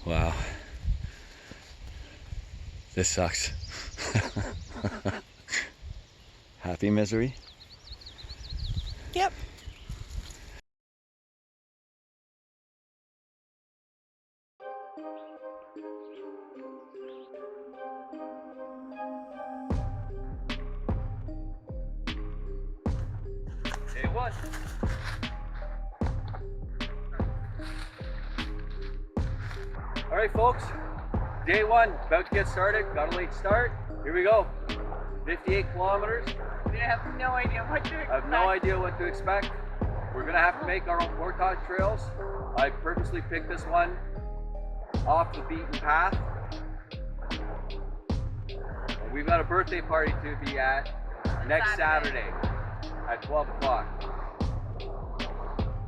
Wow. This sucks. Happy misery? Yep. Day one. All right, folks. Day one, about to get started. Got a late start. Here we go. 58 kilometers. We have no idea what to expect. I have no idea what to expect. We're gonna have to make our own portage trails. I purposely picked this one off the beaten path. We've got a birthday party to be at next Saturday at 12 o'clock.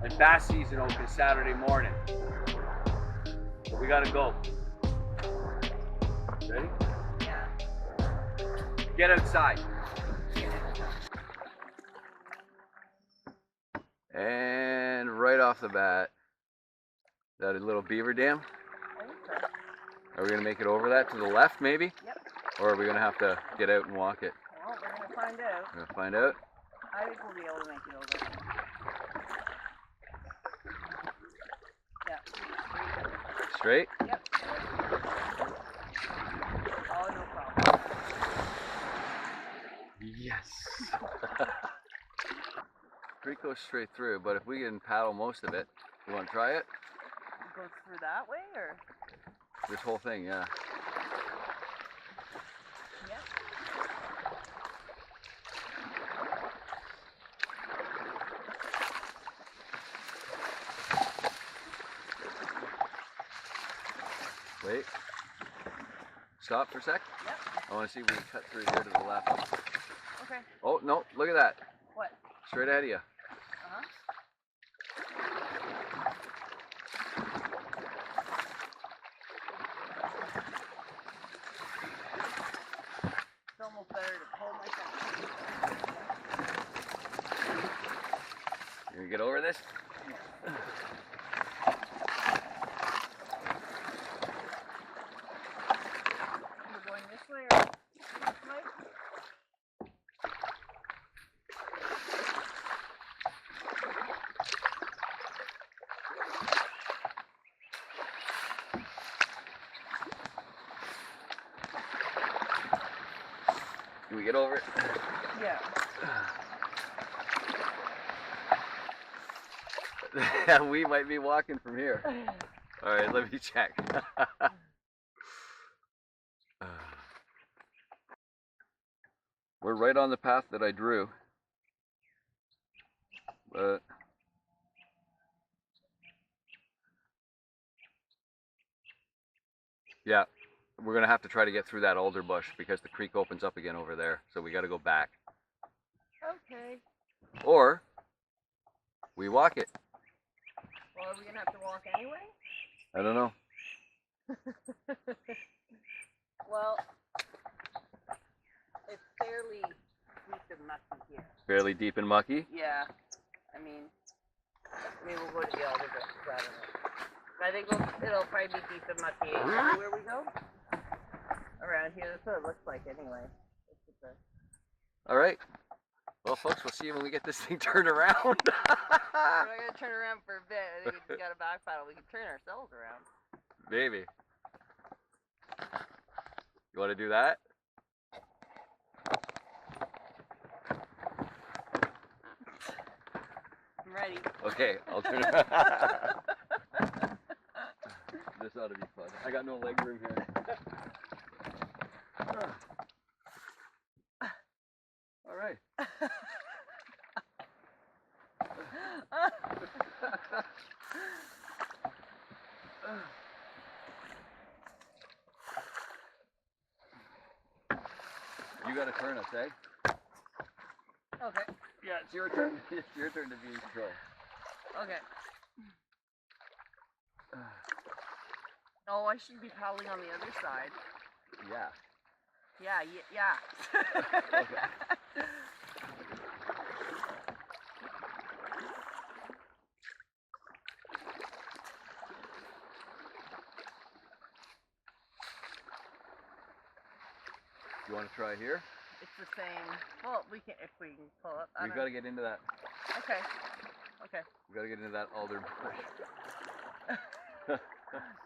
And bass season opens Saturday morning. So we gotta go. Ready? Yeah. Get outside. And right off the bat, that little beaver dam. I think so. Are we gonna make it over that to the left, maybe? Yep. Or are we gonna have to get out and walk it? Well, we're gonna find out. We're gonna find out. I think we'll be able to make it over. Yeah. Straight? Yep. Oh, no problem. Yes. Creek goes straight through, but if we can paddle most of it, you want to try it? It goes through that way, or? This whole thing, yeah. Yeah. Wait. Stop for a sec. Yep. I want to see if we can cut through here to the left. Okay. Oh, no, look at that. What? Straight ahead of you. Uh-huh. It's almost better to pull myself. You gonna get over this? We're going this way or this way? Can we get over it? Yeah. We might be walking from here. All right, let me check. We're right on the path that I drew. But yeah, we're gonna have to try to get through that alder bush because the creek opens up again over there. So we gotta go back. Okay. Or we walk it. Well, are we gonna have to walk anyway? I don't know. Well, it's fairly deep and mucky here. Fairly deep and mucky. Yeah. I mean, maybe we'll go to the alder bush rather than. I think it'll probably be deep and mucky everywhere we go. Around here, that's what it looks like anyway. All right. Well, folks, we'll see you when we get this thing turned around. We're not gonna turn around for a bit. I think we got a back paddle. We can turn ourselves around. Maybe. You want to do that? I'm ready. Okay, I'll turn it. This ought to be fun. I got no leg room here. All right. You got to turn us, eh? Okay. Yeah, it's your turn. It's your turn to be in control. Okay. Oh, I should be paddling on the other side. Yeah. Yeah. Okay. You want to try here? It's the same. Well, we can if we can pull up. We've got to get into that. Okay. Okay. We've got to get into that alder bush.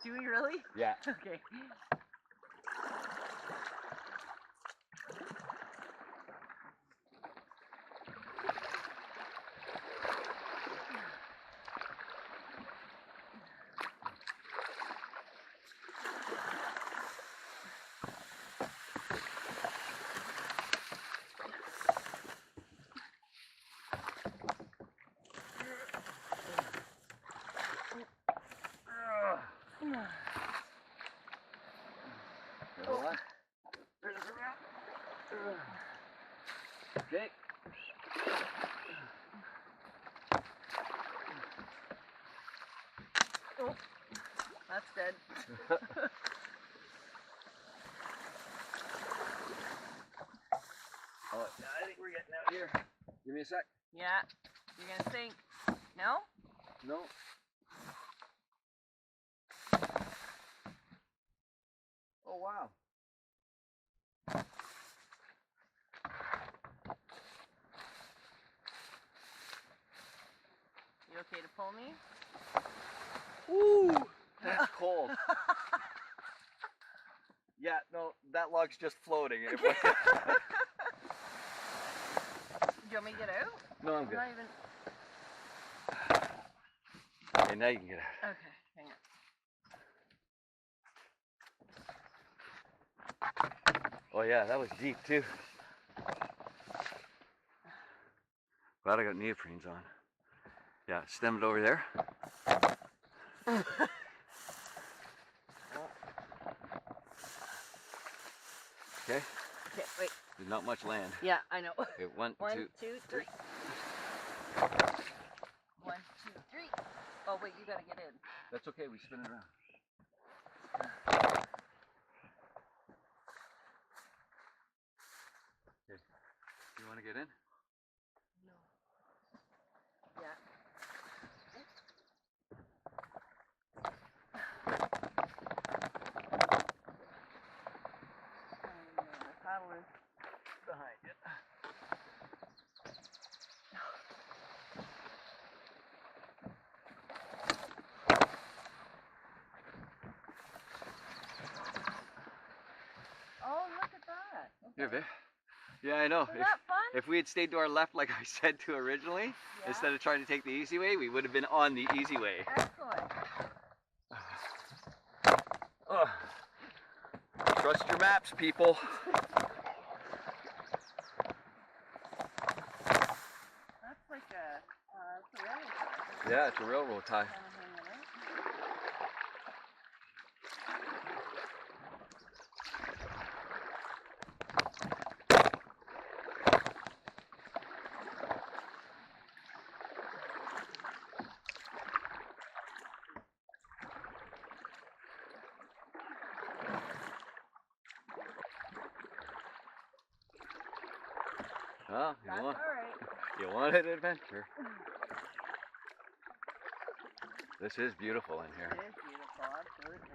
Do we really? Yeah. Okay. Okay. Oh, that's dead. Oh, I think we're getting out here. Give me a sec. Yeah. You're gonna sink. No? No. Oh, wow. You okay to pull me? Ooh, that's cold. Yeah, no, that log's just floating. Do you want me to get out? No, I'm good. Not even... Okay, now you can get out. Okay, hang on. Oh yeah, that was deep too. Glad I got neoprenes on. Yeah, stem it over there. Okay. Okay, wait. There's not much land. Yeah, I know. Okay, one, two, 3. 1, 2, 3. Oh wait, you gotta get in. That's okay, we spin it around. Okay. You want to get in? No. Yeah. The paddle is Behind you. Oh, look at that. Okay. Here, babe. Yeah, I know. Was that fun? If we had stayed to our left like I said to originally, Yeah. instead of trying to take the easy way, we would have been on the easy way. Excellent. Oh. Trust your maps, people. That's like a railroad tie. Yeah, it's a railroad tie. Kinda hanging out. Oh, That's alright. you wanted adventure. This is beautiful in here. It is beautiful, absolutely.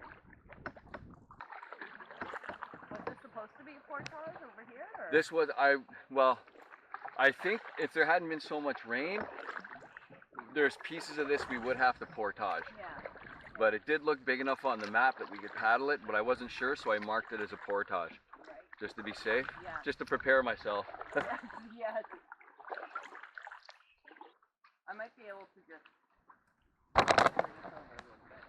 Was this supposed to be a portage over here? Or? This was, I think if there hadn't been so much rain, there's pieces of this we would have to portage. Yeah. But it did look big enough on the map that we could paddle it, but I wasn't sure, so I marked it as a portage. Right. Just to be safe, Yeah. just to prepare myself. Yes. I might be able to just bring this over a little bit.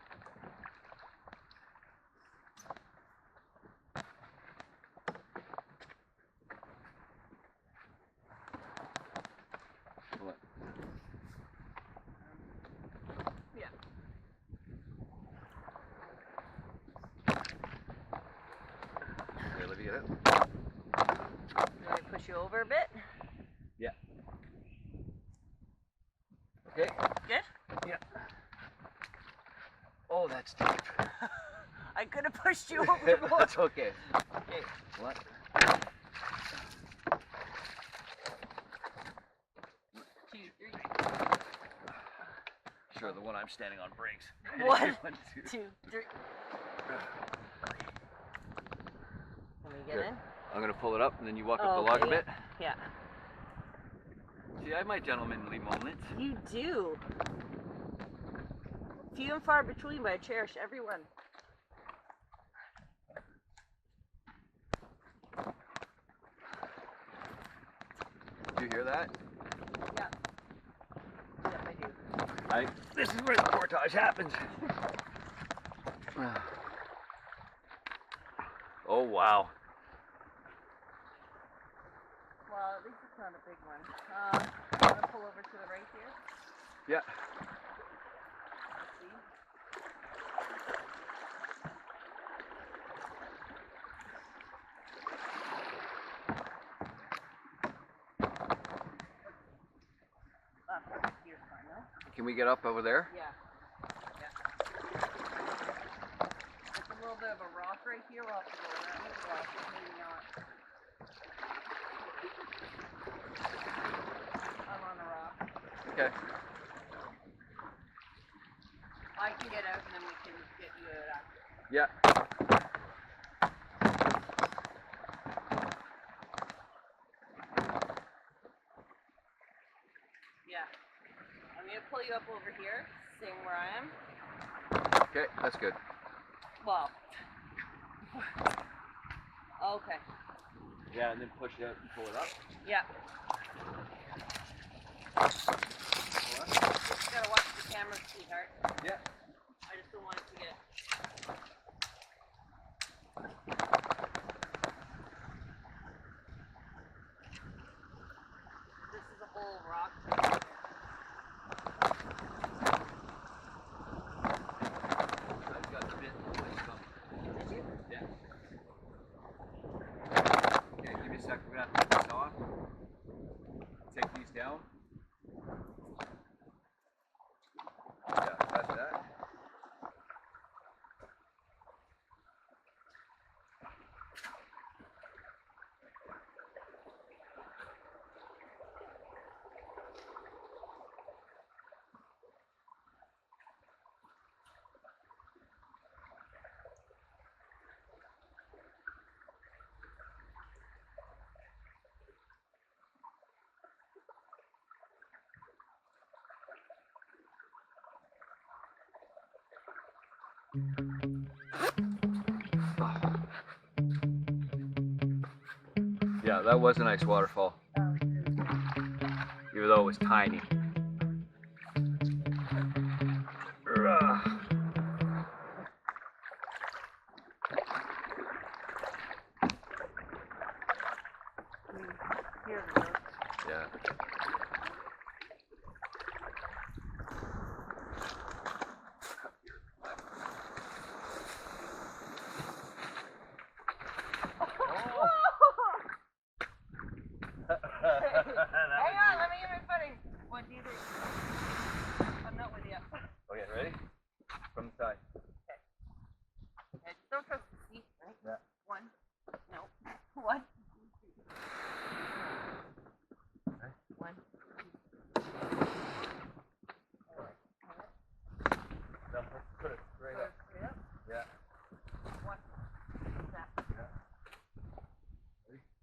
What? Yeah. Here, let me get it. Let me push you over a bit. Yeah. Okay. Good? Yeah. Oh, that's deep. I could have pushed you overboard. That's okay. Okay. What? 2, 3. Sure, the one I'm standing on breaks. 1, 1, 2, 3. Can we get Good. in? I'm gonna pull it up and then you walk Oh, up the log okay, a bit. Yeah. See, I have my gentlemanly moments. You do. Few and far between, but I cherish every one. Do you hear that? Yeah. Yep, I do. This is where the portage happens. Oh wow. Well, at least it's not a big one. I'm gonna pull over to the right here. Yeah. Let's see. Here's fine, no? Can we get up over there? Yeah. It's a little bit of a rock right here. We'll have to go around it. Well, maybe not. I'm on a rock. Okay. I can get out and then we can get you out after. Yeah. Yeah. I'm going to pull you up over here, seeing where I am. Okay, that's good. Well. Okay. Yeah, and then push it out and pull it up. Yeah. Just gotta watch the camera, sweetheart. Yeah. I just don't want it to get. This is a whole rock. I've got the bit in the place. Did you? Yeah. Okay, give me a second. We're gonna have to take this off. Take these down. Yeah, that's that. Yeah, that was a nice waterfall, even though it was tiny. Here it goes. Yeah. Hang on, let me get my footing. What do you think? I'm not with you. Okay, ready? From the side. I just don't trust the seat, right? Yeah. One. No. One. Okay. One. No, let's put it straight up. Straight up. Yeah. One. That. Yeah.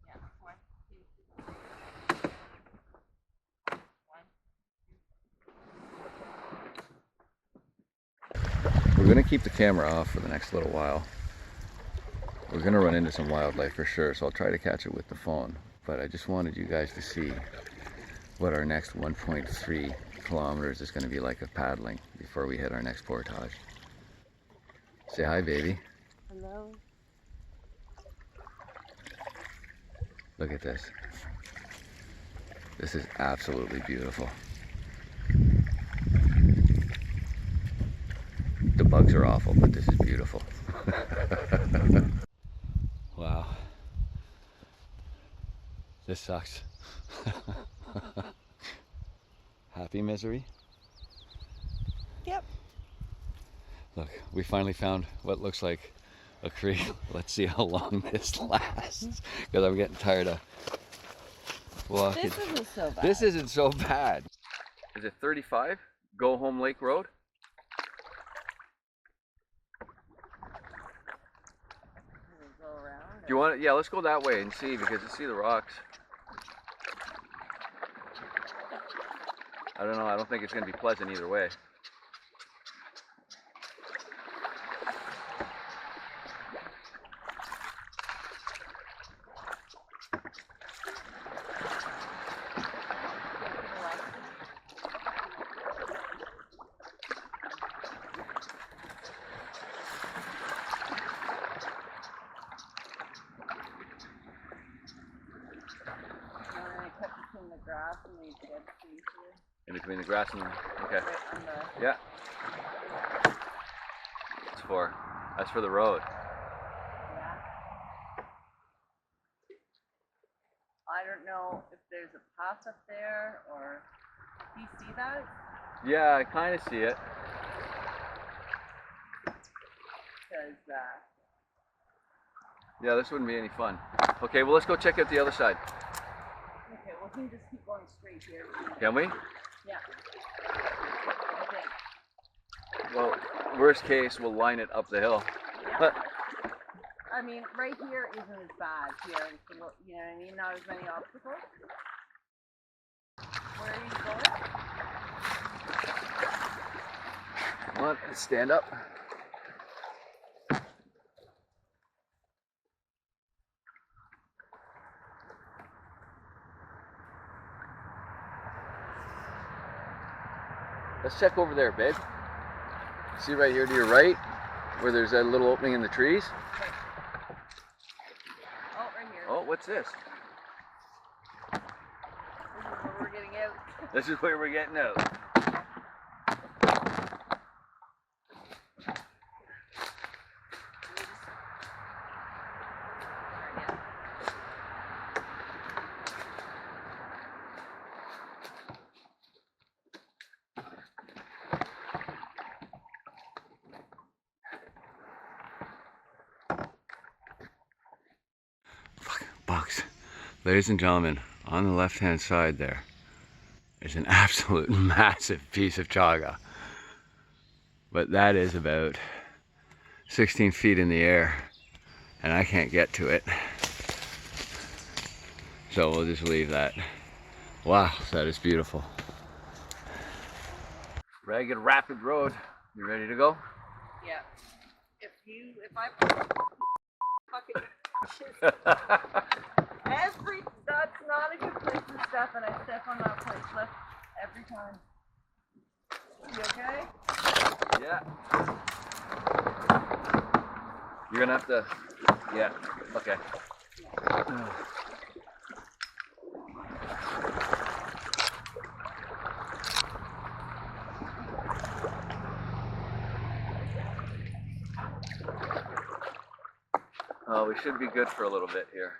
Yeah. One, two, three. One. We're going to keep the camera off for the next little while. We're going to run into some wildlife for sure, so I'll try to catch it with the phone. But I just wanted you guys to see what our next 1.3 kilometers is going to be like of paddling before we hit our next portage. Say hi, baby. Hello. Look at this. This is absolutely beautiful. The bugs are awful, but this is beautiful. Wow. This sucks. Happy misery? Yep. Look, we finally found what looks like a creek. Let's see how long this lasts, because I'm getting tired of walking. This isn't so bad. This isn't so bad. Is it 35? Go Home Lake Road? Go around. you want it? Yeah, let's go that way and see, because you see the rocks. I don't know. I don't think it's going to be pleasant either way. The grass and these dead trees here. In between the grass and okay. Right on the... Yeah. That's for the road. Yeah. I don't know if there's a path up there, or do you see that? Yeah, I kind of see it. Because yeah, this wouldn't be any fun. Okay, well, let's go check out the other side. okay, we can just keep going straight here. Can we? Yeah. Okay. Well, worst case, we'll line it up the hill. Yeah. I mean, right here isn't as bad here. You know what I mean? Not as many obstacles. Where are you going? Come on, let's stand up. Let's check over there, babe. See right here to your right, where there's that little opening in the trees? Okay. Oh, right here. Oh, what's this? This is where we're getting out. This is where we're getting out. Bucks. Ladies and gentlemen, on the left hand side there is an absolute massive piece of chaga. But that is about 16 feet in the air and I can't get to it. So we'll just leave that. Wow, that is beautiful. Ragged Rapid Road. You ready to go? Yeah. If I fucking that's not a good place to step, and I step on that place left every time. You okay? Yeah. You're gonna have to, yeah, okay. Oh, we should be good for a little bit here.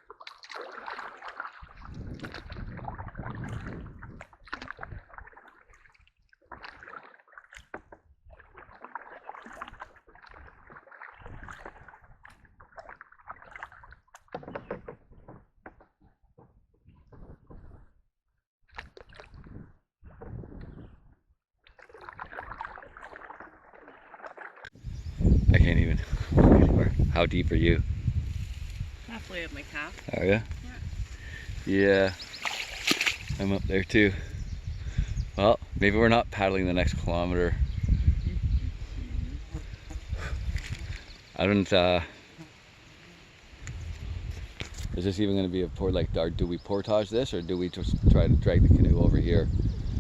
I can't even. How deep are you? Halfway up my calf. Are you? Yeah. I'm up there too. Well, maybe we're not paddling the next kilometer. I don't, is this even going to be a port, like, do we portage this, or do we just try to drag the canoe over here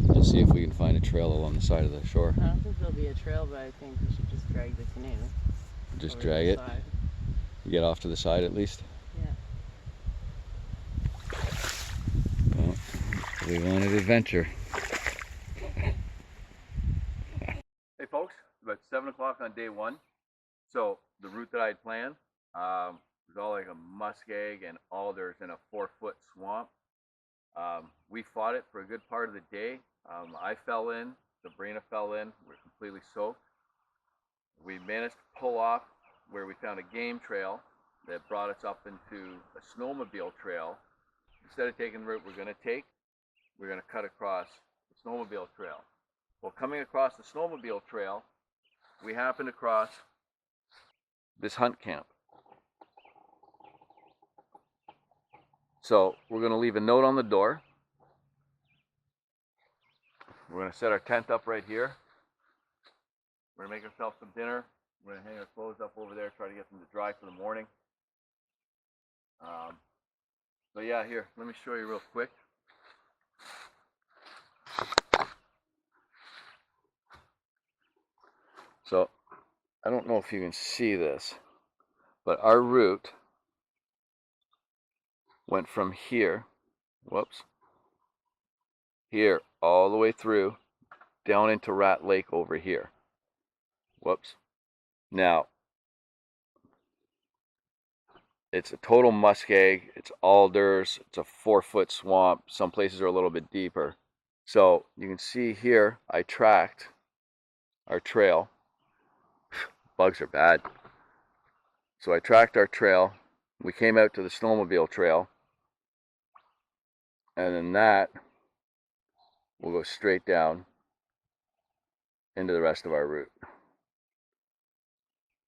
and see if we can find a trail along the side of the shore? I don't think there'll be a trail, but I think we should just drag the canoe. Just drag it? Side. Get off to the side at least? Yeah. Well, we wanted adventure. Hey folks, about 7 o'clock on day one. So the route that I had planned was all like a muskeg and alders in a 4-foot swamp. We fought it for a good part of the day. I fell in, Sabrina fell in, we're completely soaked. We managed to pull off where we found a game trail that brought us up into a snowmobile trail. Instead of taking the route we're going to take, we're going to cut across the snowmobile trail. Well, coming across the snowmobile trail, we happened across this hunt camp. So we're going to leave a note on the door. We're going to set our tent up right here. We're going to make ourselves some dinner. We're going to hang our clothes up over there, try to get them to dry for the morning. But yeah, here, let me show you real quick. So, I don't know if you can see this, but our route went from here, whoops, here all the way through, down into Rat Lake over here. Whoops. Now, it's a total muskeg, it's alders, it's a 4-foot swamp. Some places are a little bit deeper. So you can see here, I tracked our trail. Bugs are bad. So I tracked our trail. We came out to the snowmobile trail. And then that will go straight down into the rest of our route.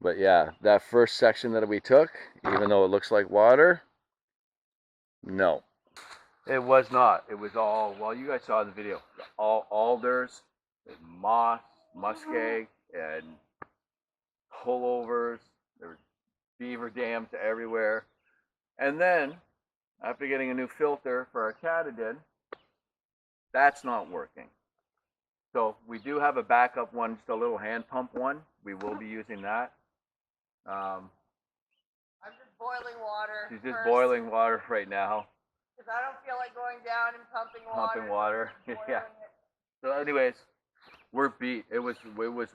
But yeah, that first section that we took, even though it looks like water, no. It was not. It was all, well, you guys saw in the video, all alders, and moss, muskeg, and pullovers. There were beaver dams everywhere. And then, after getting a new filter for our Catadin, that's not working. So we do have a backup one, just a little hand pump one. We will be using that. I'm just boiling water. She's just boiling water right now. Because I don't feel like going down and pumping water. Pumping water. Yeah. So anyways, we're beat. It was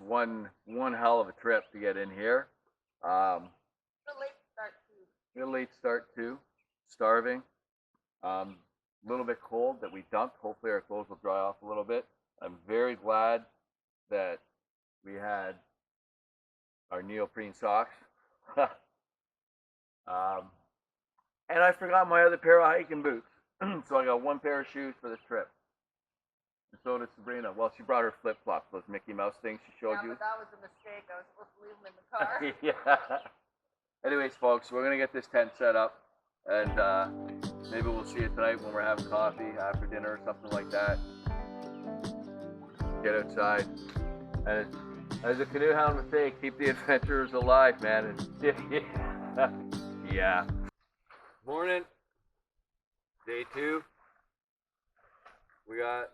one hell of a trip to get in here. A late start too. A late start too. Starving. Little bit cold that we dumped. Hopefully our clothes will dry off a little bit. I'm very glad that we had our neoprene socks. And I forgot my other pair of hiking boots. So I got one pair of shoes for this trip. And so did Sabrina. Well, she brought her flip-flops, those Mickey Mouse things she showed you. Yeah, but that was a mistake. I was supposed to leave them in the car. Yeah. Anyways, folks, we're going to get this tent set up. And maybe we'll see you tonight when we're having coffee after dinner or something like that. Get outside. And as a canoe hound would say, keep the adventurers alive, man. Yeah. Morning. Day 2. We got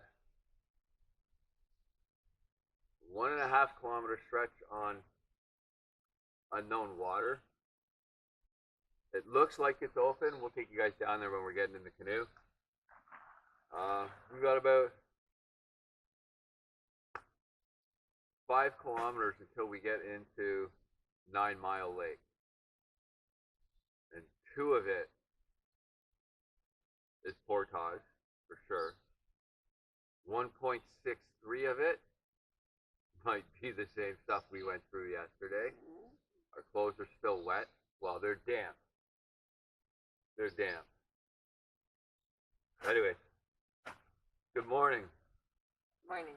1.5 kilometer stretch on unknown water. It looks like it's open. We'll take you guys down there when we're getting in the canoe. We've got about 5 kilometers until we get into 9 Mile Lake. And 2 of it is portage, for sure. 1.63 of it might be the same stuff we went through yesterday. Our clothes are still wet. Well, they're damp. They're damp. Anyway, good morning. Morning.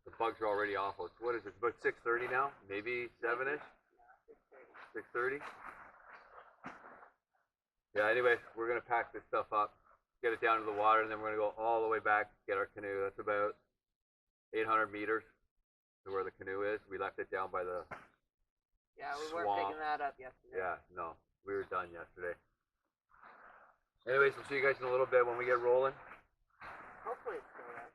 The bugs are already awful. What is it? About 6:30 now? Maybe 7-ish? 6:30? Yeah, anyway, we're going to pack this stuff up, get it down to the water, and then we're going to go all the way back, get our canoe. That's about 800 meters to where the canoe is. We left it down by the Yeah, we swamp. weren't picking that up yesterday. Yeah, no, we were done yesterday. Anyways, we'll see you guys in a little bit when we get rolling. Hopefully it's still right.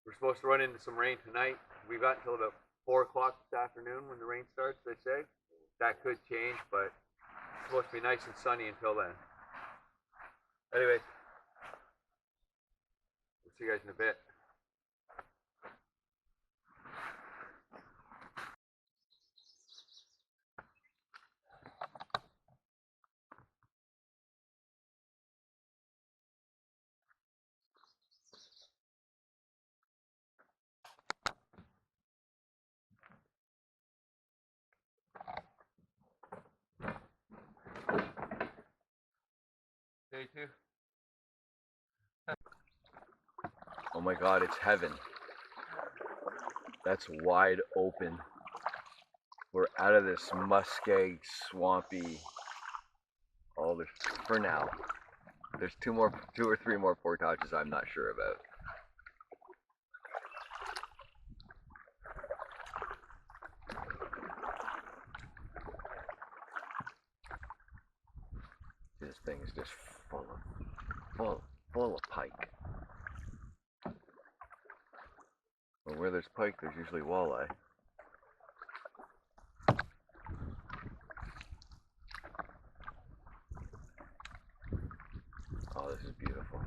We're supposed to run into some rain tonight. We've got until about 4 o'clock this afternoon when the rain starts, they say. That could change, but it's supposed to be nice and sunny until then. Anyways, we'll see you guys in a bit. Day 2. Oh my God, it's heaven. That's wide open. We're out of this muskeg, swampy, all this for now. There's two or three more portages I'm not sure about. This thing is just full of pike. Well, where there's pike, there's usually walleye. Oh, this is beautiful.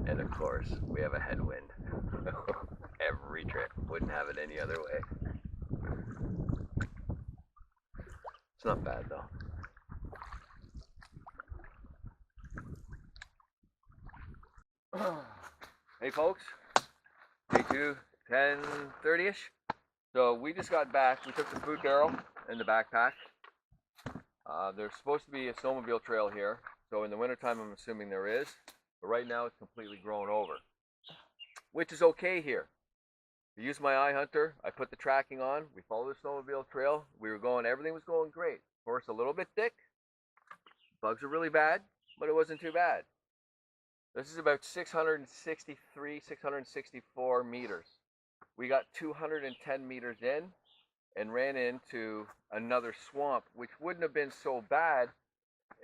And of course, we have a headwind. Every trip. Wouldn't have it any other way. It's not bad though. Hey folks, day 2, 10:30ish. So we just got back. We took the food barrel and the backpack. There's supposed to be a snowmobile trail here, so in the wintertime I'm assuming there is, but right now it's completely grown over, which is okay here. I used my iHunter, I put the tracking on, we followed the snowmobile trail, everything was going great. Of course, a little bit thick, bugs were really bad, but it wasn't too bad. This is about 663, 664 meters. We got 210 meters in and ran into another swamp, which wouldn't have been so bad,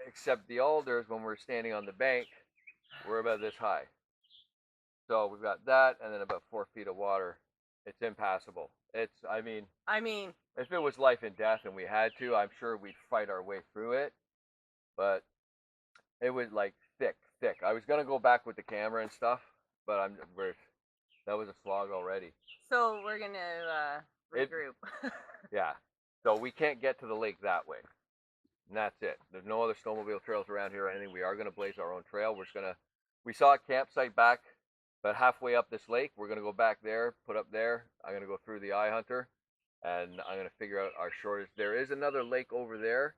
except the alders, when we're standing on the bank, were about this high. So we've got that, and then about 4 feet of water. It's impassable. I mean, if it was life and death and we had to, I'm sure we'd fight our way through it. But it was like thick. I was gonna go back with the camera and stuff, but that was a slog already. So we're gonna regroup. Yeah. So we can't get to the lake that way. And that's it. There's no other snowmobile trails around here or anything. We are gonna blaze our own trail. We saw a campsite back about halfway up this lake. We're gonna go back there, put up there. I'm gonna go through the iHunter, and I'm gonna figure out our shortest. There is another lake over there,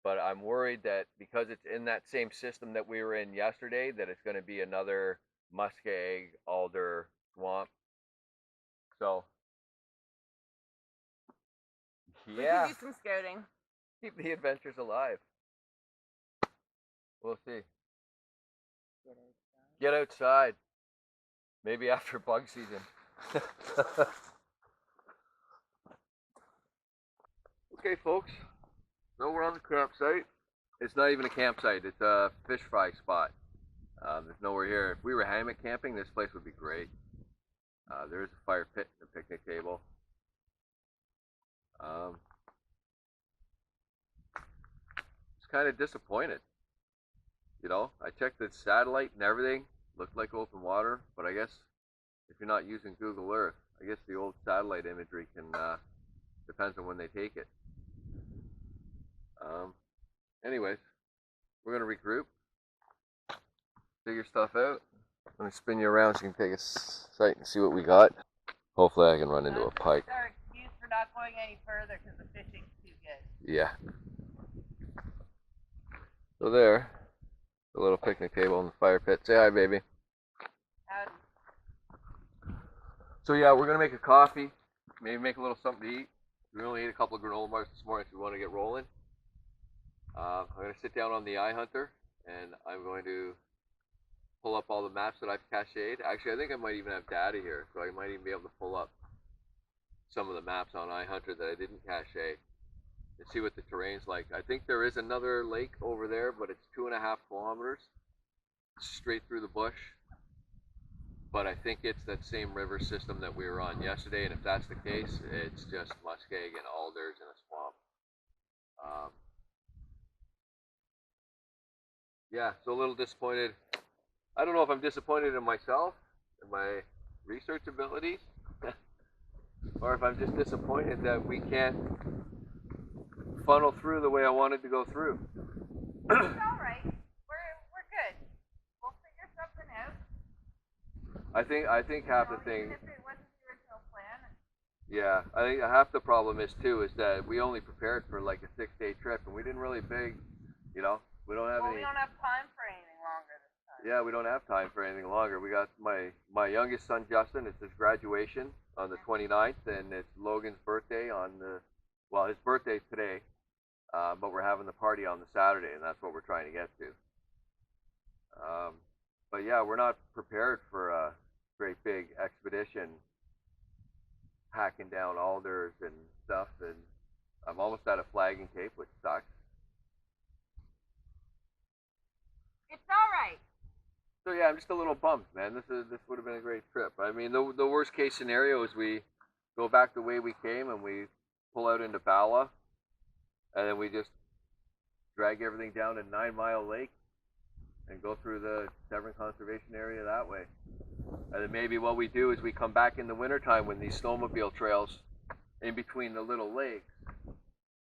but I'm worried that because it's in that same system that we were in yesterday, that it's gonna be another muskeg, alder swamp. So yeah, we could do some scouting. Keep the adventures alive. We'll see. Get outside. Maybe after bug season. Okay, folks. So we're on the campsite. It's not even a campsite. It's a fish fry spot. There's nowhere here. If we were hammock camping, this place would be great. There is a fire pit and a picnic table. Just kind of disappointed. You know, I checked the satellite and everything. Looked like open water, but I guess if you're not using Google Earth, I guess the old satellite imagery can depends on when they take it. Anyways, we're gonna regroup, figure stuff out. Let me spin you around so you can take a sight and see what we got. Hopefully I can run into a pike. That's our excuse for not going any further because the fishing's too good. Yeah. So there, the little picnic table and the fire pit. Say hi, baby. Howdy. So yeah, we're gonna make a coffee, maybe make a little something to eat. We only ate a couple of granola bars this morning, so we want to get rolling. I'm gonna sit down on the iHunter and I'm going to pull up all the maps that I've cached. Actually, I think I might even have data here, so I might even be able to pull up some of the maps on iHunter that I didn't cache and see what the terrain's like. I think there is another lake over there, but it's 2.5 kilometers straight through the bush. But I think it's that same river system that we were on yesterday, and if that's the case, it's just muskeg and alders in a swamp. Yeah, so a little disappointed. I don't know if I'm disappointed in myself and my research abilities, or if I'm just disappointed that we can't funnel through the way I wanted to go through. It's all right. We're good. We'll figure something out. I think half the thing. Even if it wasn't the original plan. Yeah, I think half the problem is that we only prepared for like a 6-day trip, and we didn't really we don't have any. We don't have time for anything longer this time. Yeah, we don't have time for anything longer. We got my youngest son Justin. It's his graduation on the 29th, and it's Logan's birthday his birthday's today. but we're having the party on the Saturday, and that's what we're trying to get to. But yeah, we're not prepared for a great big expedition, hacking down alders and stuff, and I'm almost out of flagging tape, which sucks. It's alright. So yeah, I'm just a little bummed, man. This would have been a great trip. I mean, the worst case scenario is we go back the way we came and we pull out into Bala, and then we just drag everything down to 9 Mile Lake and go through the Severn Conservation Area that way. And then maybe what we do is we come back in the wintertime when these snowmobile trails in between the little lakes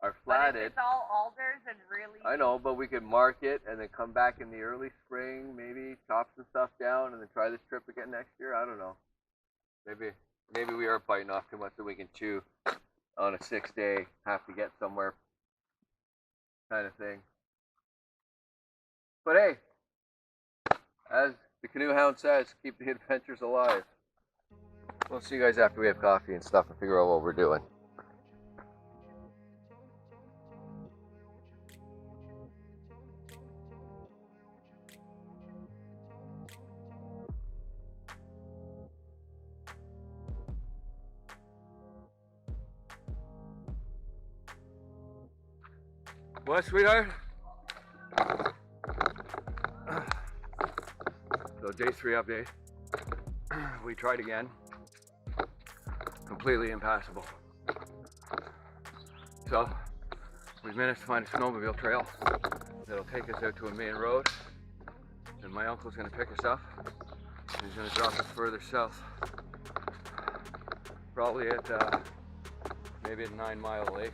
are flatted. But if it's all alders and really... I know, but we could mark it and then come back in the early spring, maybe chop some stuff down and then try this trip again next year. I don't know. Maybe we are biting off too much that we can chew on a 6-day, have to get somewhere kind of thing. But hey, as the canoe hound says, keep the adventures alive. We'll see you guys after we have coffee and stuff and figure out what we're doing. What, sweetheart? So day 3 update. We tried again. Completely impassable. So we've managed to find a snowmobile trail that'll take us out to a main road. And my uncle's gonna pick us up. He's gonna drop us further south. Probably at maybe at 9 Mile Lake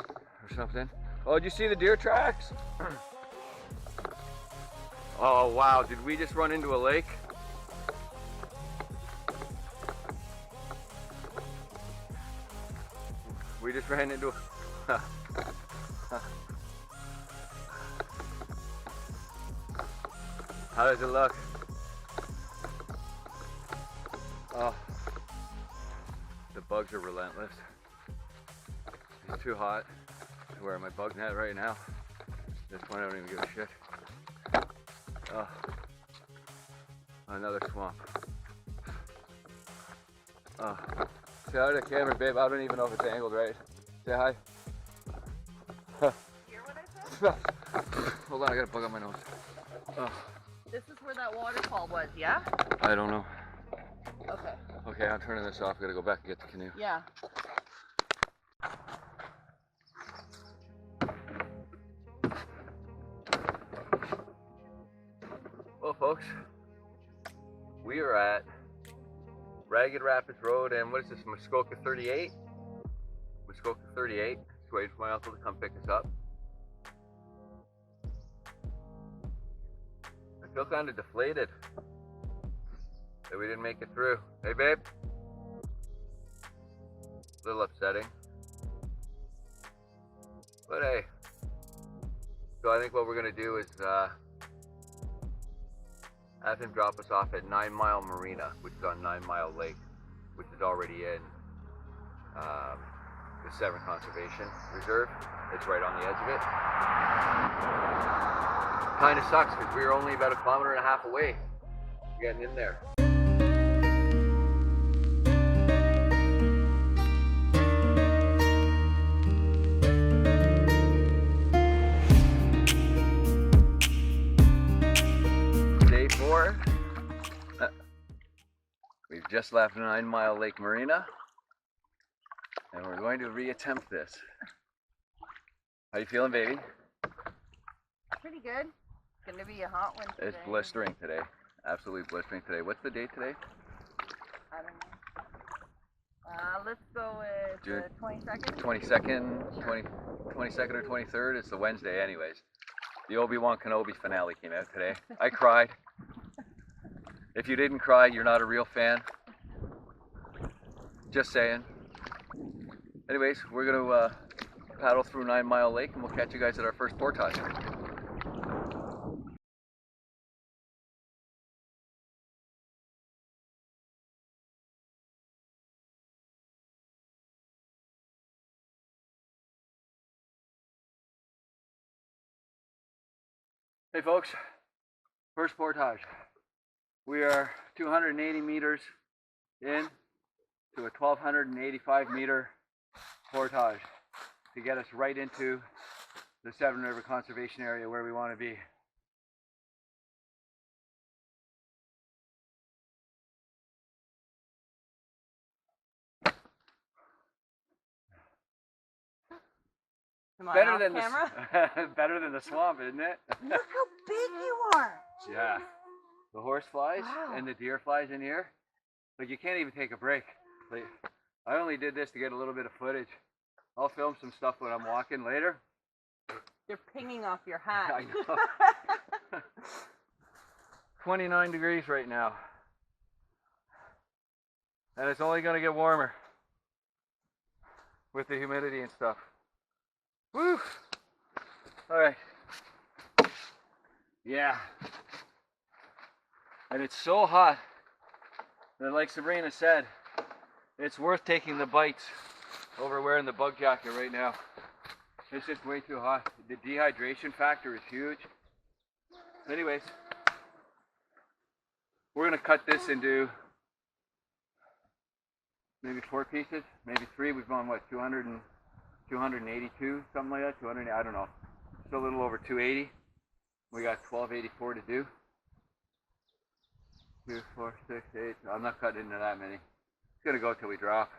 or something. Oh, did you see the deer tracks? Oh wow, did we just run into a lake? We just ran into a... How does it look? Oh, the bugs are relentless. It's too hot to wear my bug net right now. This one I don't even give a shit. Oh, another swamp. Oh. Say hi to the camera, babe. I don't even know if it's angled right. Say hi. Hear what I said? Hold on, I got a bug on my nose. Oh. This is where that waterfall was, yeah? I don't know. Okay. Okay, I'm turning this off. I gotta go back and get the canoe. Yeah. Well, folks, we are at Ragged Rapids Road, and what is this, Muskoka 38? Muskoka 38. Just waiting for my uncle to come pick us up. I feel kind of deflated that we didn't make it through. Hey, babe. A little upsetting. But hey. So I think what we're going to do is have him drop us off at 9 Mile Marina, which is on 9 Mile Lake, which is already in the Severn Conservation Reserve. It's right on the edge of it. Kind of sucks because we were only about 1.5 kilometers away getting in there. Day 4. We've just left 9 Mile Lake Marina, and we're going to reattempt this. How you feeling, baby? Pretty good. It's gonna be a hot one today. It's blistering today. Absolutely blistering today. What's the date today? I don't know. Let's go with June 22nd. 22nd, 22nd or 23rd. It's the Wednesday anyways. The Obi-Wan Kenobi finale came out today. I cried. If you didn't cry, you're not a real fan. Just saying. Anyways, we're gonna paddle through 9 Mile Lake and we'll catch you guys at our first portage. Hey folks, first portage. We are 280 meters in to a 1,285 meter portage to get us right into the Severn River Conservation Area where we want to be. Come on, Better off than camera. better than the swamp, isn't it? Look how big you are. Yeah. The horse flies Wow. and the deer flies in here. Like you can't even take a break. Like, I only did this to get a little bit of footage. I'll film some stuff when I'm walking later. You're pinging off your hat. I know. 29 degrees right now. And it's only going to get warmer with the humidity and stuff. Woo! Alright. Yeah. And it's so hot that, like Sabrina said, it's worth taking the bites over wearing the bug jacket right now. It's just way too hot. The dehydration factor is huge. Anyways, we're going to cut this into maybe 4 pieces, maybe 3. We've gone, what, 282, something like that? 200, I don't know. Still a little over 280. We got 1284 to do. 2, 4, 6, 8. I'm not cutting into that many. It's going to go till we drop.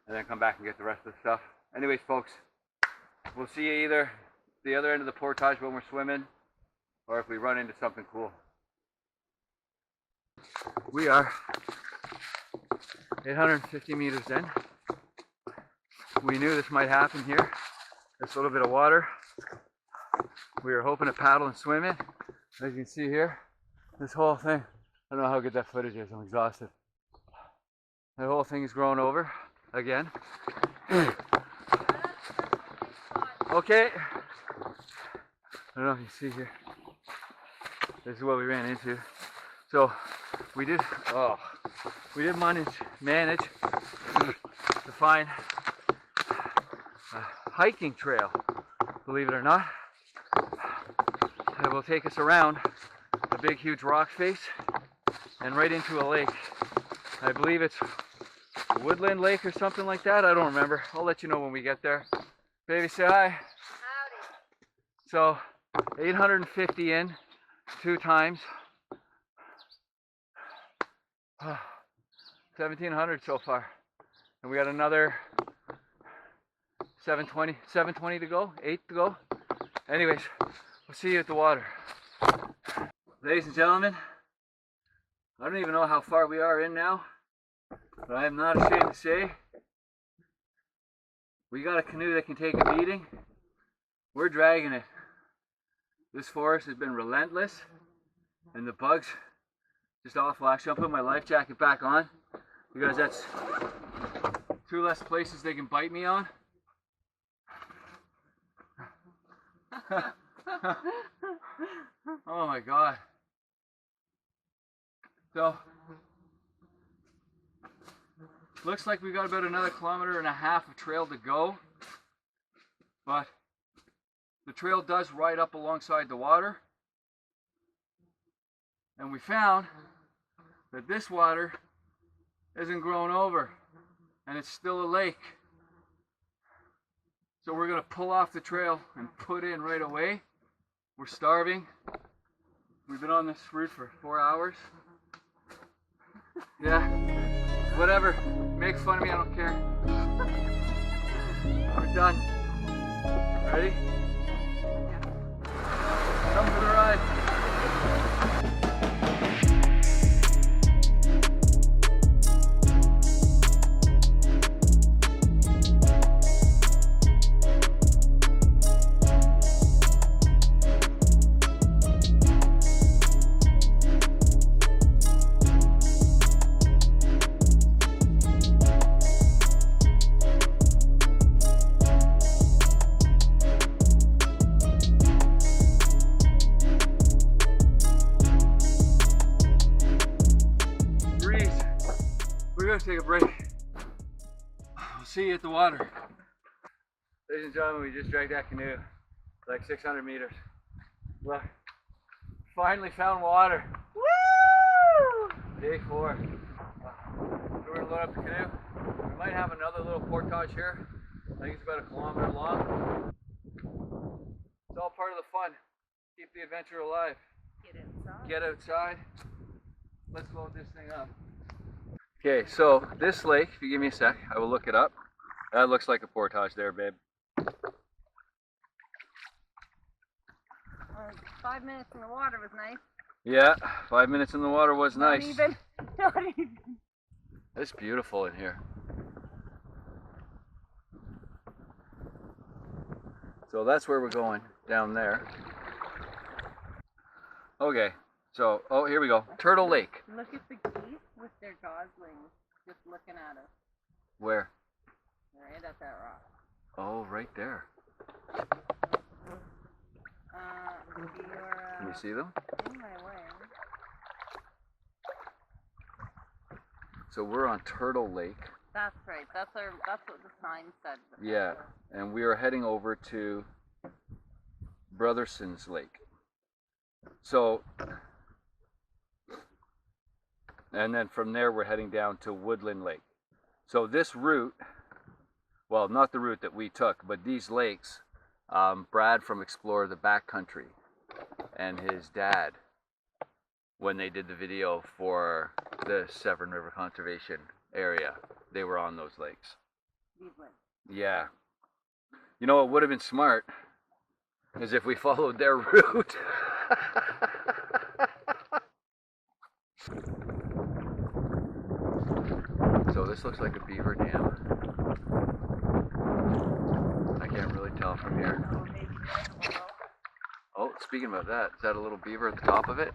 And then come back and get the rest of the stuff. Anyways, folks, we'll see you either the other end of the portage when we're swimming, or if we run into something cool. We are 850 meters in. We knew this might happen here. There's a little bit of water. We were hoping to paddle and swim in. As you can see here, this whole thing, I don't know how good that footage is, I'm exhausted. That whole thing is grown over again. Okay. I don't know if you see here. This is what we ran into. So we did manage to find a hiking trail, believe it or not, that will take us around a big huge rock face and right into a lake. I believe it's Woodland Lake or something like that. I don't remember. I'll let you know when we get there. Baby, say hi. Howdy. So 850 in 2 times. 1,700 so far. And we got another 720 to go, 8 to go. Anyways, we'll see you at the water. Ladies and gentlemen, I don't even know how far we are in now, but I am not ashamed to say we got a canoe that can take a beating. We're dragging it. This forest has been relentless, and the bugs just awful. Actually, I'll put my life jacket back on because that's 2 less places they can bite me on. Oh my God. So, looks like we got about another 1.5 kilometers of trail to go, but the trail does ride up alongside the water, and we found that this water isn't grown over and it's still a lake. So we're going to pull off the trail and put in right away. We're starving. We've been on this route for 4 hours. Yeah, whatever. Make fun of me, I don't care. We're done. Ready? Come for the ride. Take a break. We'll see you at the water. Ladies and gentlemen, we just dragged that canoe like 600 meters. Look, finally found water. Woo! Day 4. So we're gonna load up the canoe. We might have another little portage here. I think it's about 1 kilometer long. It's all part of the fun. Keep the adventure alive. Get inside. Get outside. Let's load this thing up. Okay, so this lake, if you give me a sec, I will look it up. That looks like a portage there, babe. 5 minutes in the water was nice. Yeah, 5 minutes in the water was nice. Not even. It's beautiful in here. So that's where we're going, down there. Okay, so, oh, here we go. Turtle Lake. Look at the geese with their goslings just looking at us. Where? Right at that rock. Oh, right there. Can you see them? In my way. So we're on Turtle Lake. That's right. That's what the sign said. Yeah, and we are heading over to Brotherson's Lake. So, and then from there we're heading down to Woodland Lake. So this route, well, not the route that we took, but these lakes, Brad from Explore the Backcountry and his dad, when they did the video for the Severn River Conservation area, they were on those lakes. Yeah. You know what would have been smart is if we followed their route. So this looks like a beaver dam. I can't really tell from here. Oh, speaking about that, is that a little beaver at the top of it?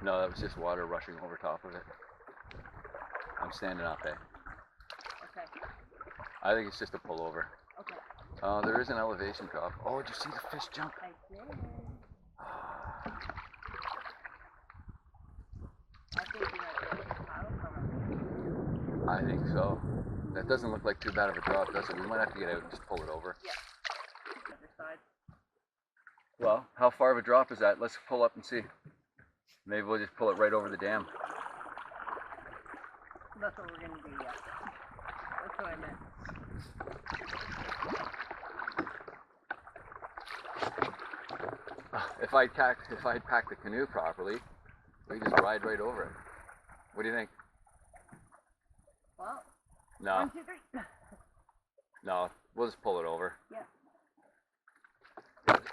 No, that was just water rushing over top of it. I'm standing up, eh? Okay. I think it's just a pullover. Okay. There is an elevation drop. Oh, did you see the fish jump? I did. I think you might be able to paddle from it. I think so. That doesn't look like too bad of a drop, does it? We might have to get out and just pull it over. Yeah. Other side. Well, how far of a drop is that? Let's pull up and see. Maybe we'll just pull it right over the dam. That's what we're gonna do, yeah. That's what I meant. If I'd packed the canoe properly, we could just ride right over it. What do you think? Well, No, 1, 2, 3. no, we'll just pull it over. Yeah.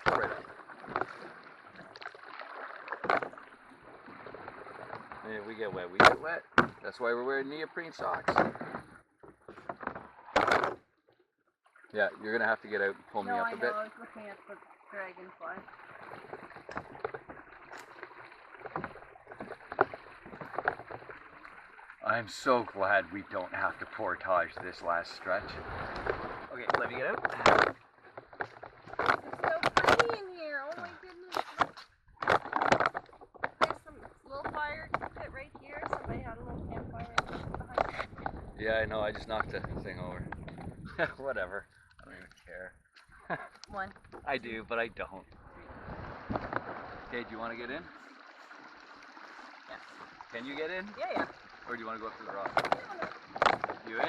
Right. And if we get wet, we get wet. That's why we're wearing neoprene socks. Yeah, you're gonna have to get out and pull me up a bit. No, I was looking at the dragonfly. I'm so glad we don't have to portage this last stretch. Okay, let me get out. It's so pretty in here. Oh my goodness. There's some little fire pit right here. Somebody had a little campfire behind. Yeah, I know. I just knocked the thing over. Whatever. I don't even care. 1. I do, but I don't. Okay, do you want to get in? Yes. Can you get in? Yeah. Or do you want to go up to the rock? You in?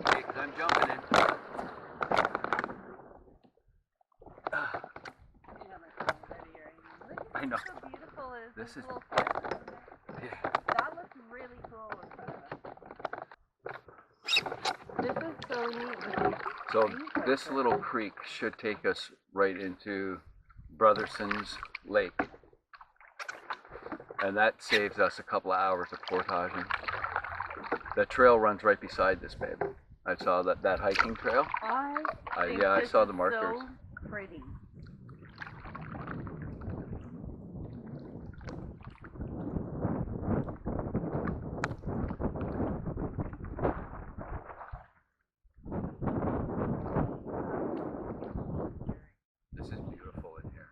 Okay, 'cause I'm jumping in. I know. How beautiful is This is. little fire pit in there? Yeah. That looks really cool in front of us. This is so neat. So this little creek should take us right into Brotherson's Lake. And that saves us a couple of hours of portaging. The trail runs right beside this, babe. I saw that hiking trail. I saw the markers. So pretty. This is beautiful in here.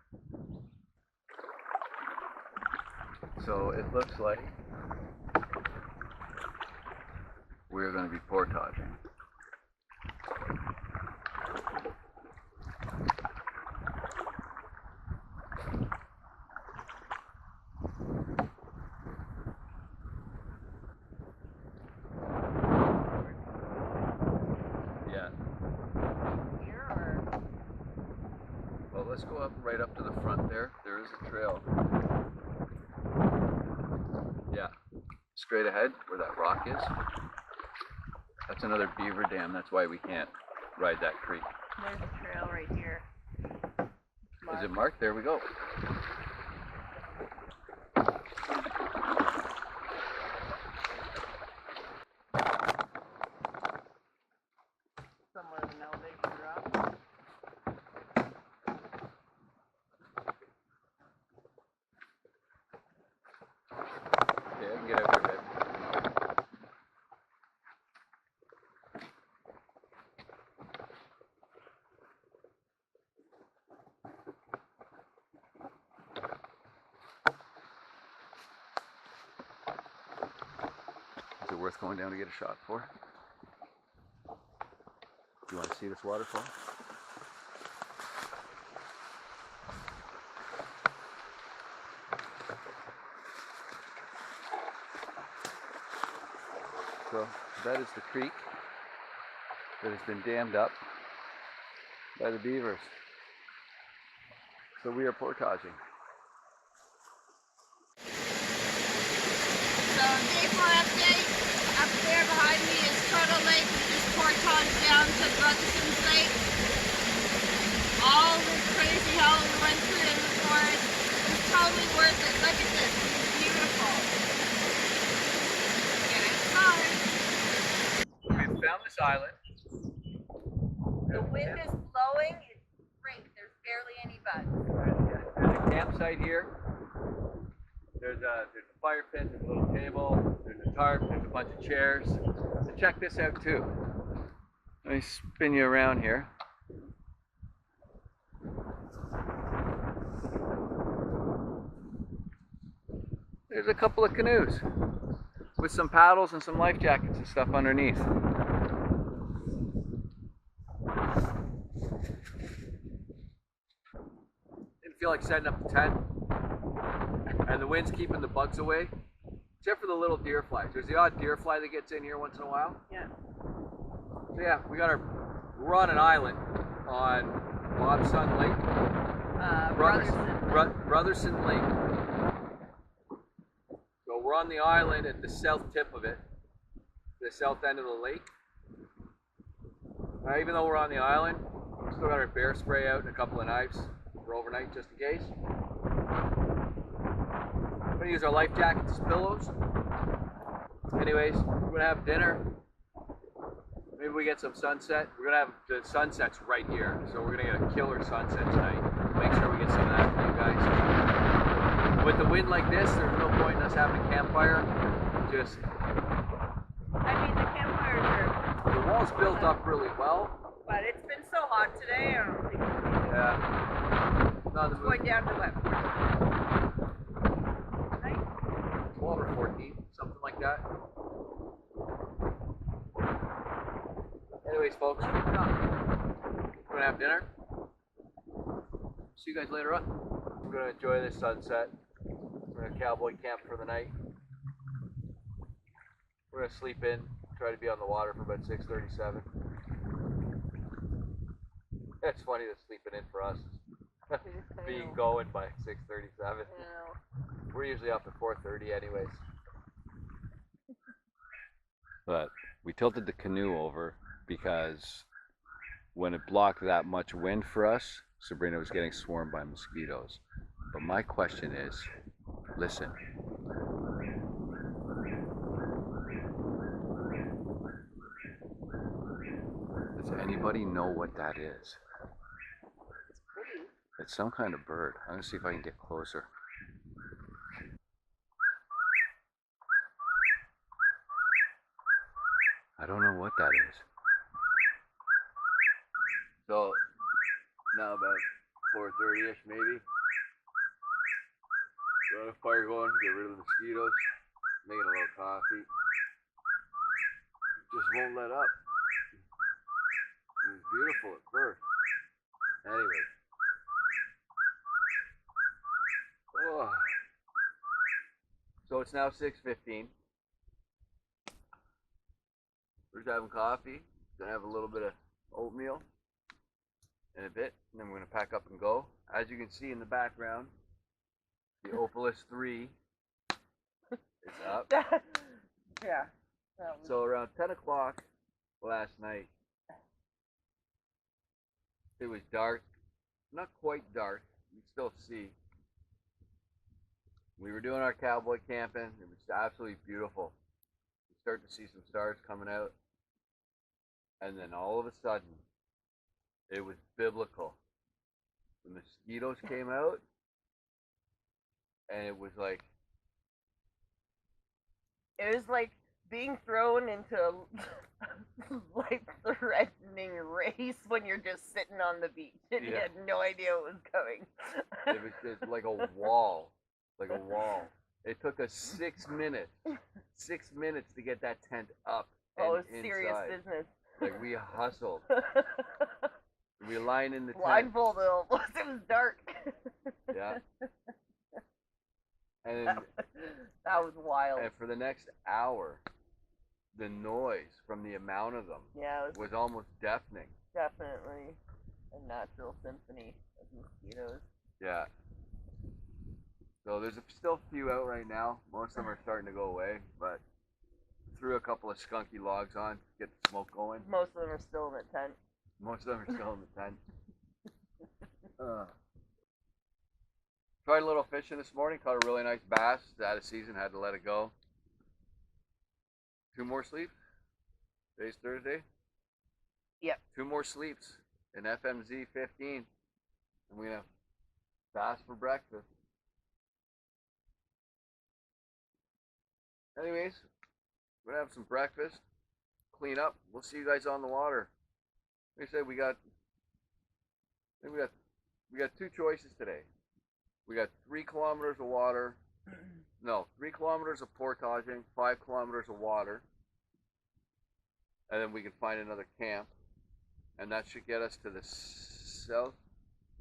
So it looks like we're going to be portaging. let's go up right up to the front there. There is a trail. Yeah, straight ahead where that rock is. That's another beaver dam. That's why we can't ride that creek. There's a trail right here. Is it marked? There we go. Somewhere with an elevation drop. Okay, I can get out your head. Is it worth going down to get a shot for? Do you want to see this waterfall? So that is the creek that has been dammed up by the beavers. So we are portaging. So day 4 update. Up there behind me is Turtle Lake. We just portaged down to Gibson Lake. All the crazy hell we went through in the forest. It was totally worth it. Look at this. It's beautiful. Get inside. We found this island. The wind is blowing. It's great. There's barely any bugs. There's a campsite here. There's a fire pit, there's a little table, there's a tarp, there's a bunch of chairs. So check this out too. Let me spin you around here. There's a couple of canoes with some paddles and some life jackets and stuff underneath. Didn't feel like setting up the tent. And the wind's keeping the bugs away, except for the little deer flies. There's the odd deer fly that gets in here once in a while. Yeah. So yeah, we're on an island on Gibson Lake. Brotherson Lake. So we're on the island at the south tip of it, the south end of the lake. Even though we're on the island, we still got our bear spray out and a couple of knives for overnight just in case. We're gonna use our life jackets as pillows. Anyways, we're gonna have dinner. Maybe we get some sunset. We're gonna have the sunsets right here, so we're gonna get a killer sunset tonight. Make sure we get some of that for you guys. With the wind like this, there's no point in us having a campfire. Just, I mean, the campfires are. the wall's built up really well. But it's been so hot today. I don't think. Yeah. Not the It's going down to what? 12 or 14, something like that. Anyways, folks, we're gonna have dinner. See you guys later on. We're gonna enjoy this sunset. We're gonna cowboy camp for the night. We're gonna sleep in, try to be on the water for about 6:37. It's funny that sleeping in for us is being going by 6:37. We're usually up at 4:30 anyways. But we tilted the canoe over because when it blocked that much wind for us, Sabrina was getting swarmed by mosquitoes. But my question is, listen. Does anybody know what that is? It's pretty. It's some kind of bird. I'm gonna see if I can get closer. I don't know what that is. So now about 4:30ish maybe. Got a fire going, get rid of the mosquitoes, making a little coffee. Just won't let up. It was beautiful at first. Anyway. Oh. So it's now 6:15. We're just having coffee. Gonna have a little bit of oatmeal. in a bit, and then we're going to pack up and go. As you can see in the background, the Opalus 3 is up. Yeah. So around 10 o'clock last night, it was dark. Not quite dark. You can still see. We were doing our cowboy camping. It was absolutely beautiful. You start to see some stars coming out. And then all of a sudden, it was biblical. The mosquitoes came out, and it was like being thrown into a life-threatening race when you're just sitting on the beach and you had no idea what was coming. It was just like a wall, like a wall. It took us 6 minutes, 6 minutes to get that tent up. Oh, it's serious business. Like we hustled. We lined in the tent. Blindfolded almost. It was dark. Yeah. And that was wild. And for the next hour, the noise from the amount of them was almost deafening. Definitely a natural symphony of mosquitoes. Yeah. So there's still a few out right now. Most of them are starting to go away, but threw a couple of skunky logs on to get the smoke going. Most of them are still in the tent. Most of them are still in the tent. Tried a little fishing this morning. Caught a really nice bass. It's out of season. Had to let it go. 2 more sleeps. Today's Thursday. Yep. 2 more sleeps in FMZ 15. And we're going to bass for breakfast. Anyways, we're going to have some breakfast. Clean up. We'll see you guys on the water. Like I said, we got 2 choices today. We got 3 kilometers of water. No, 3 kilometers of portaging, 5 kilometers of water. And then we can find another camp. And that should get us to the south,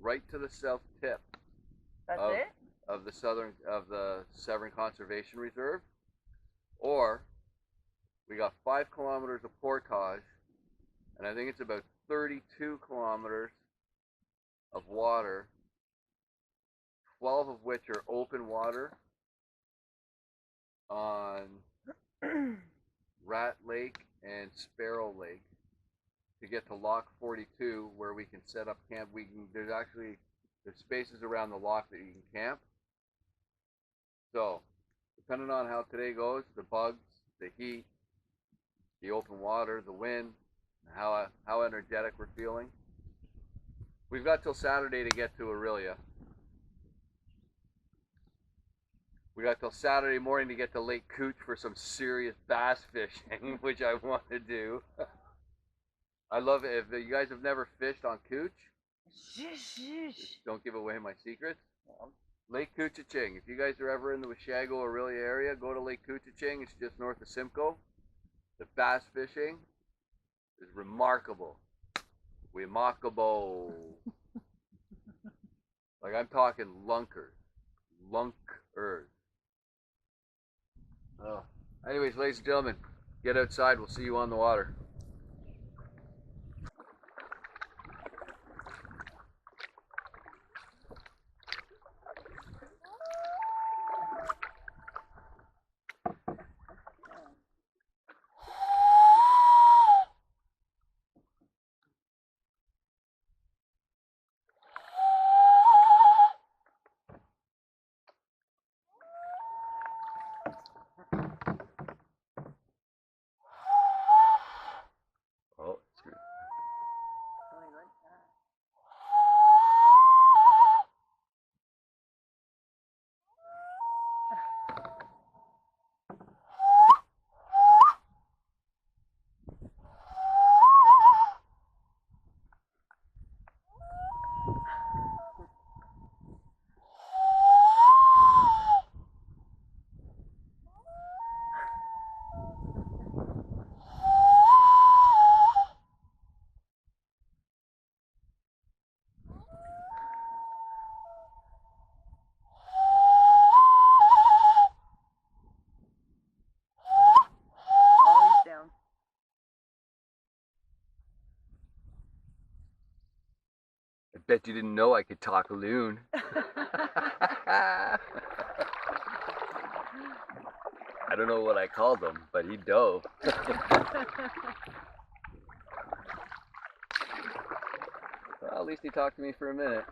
right to the south tip. That's it? Of the Severn Conservation Reserve. Or we got 5 kilometers of portage, and I think it's about 32 kilometers of water, 12 of which are open water on Rat Lake and Sparrow Lake to get to Lock 42, where we can set up camp. There's spaces around the lock that you can camp. So, depending on how today goes, the bugs, the heat, the open water, the wind, how energetic we're feeling. We've got till Saturday to get to Orillia. We got till Saturday morning to get to Lake Cooch for some serious bass fishing, which I want to do. I love it. If you guys have never fished on Cooch, don't give away my secrets. Lake Coochaching. If you guys are ever in the Washago, Orillia area, go to Lake Coochaching. It's just north of Simcoe. The bass fishing is remarkable. Remarkable. Like I'm talking lunkers. Oh. Anyways, ladies and gentlemen, get outside. We'll see you on the water. Bet you didn't know I could talk loon. I don't know what I called him, but he dove. Well, at least he talked to me for a minute.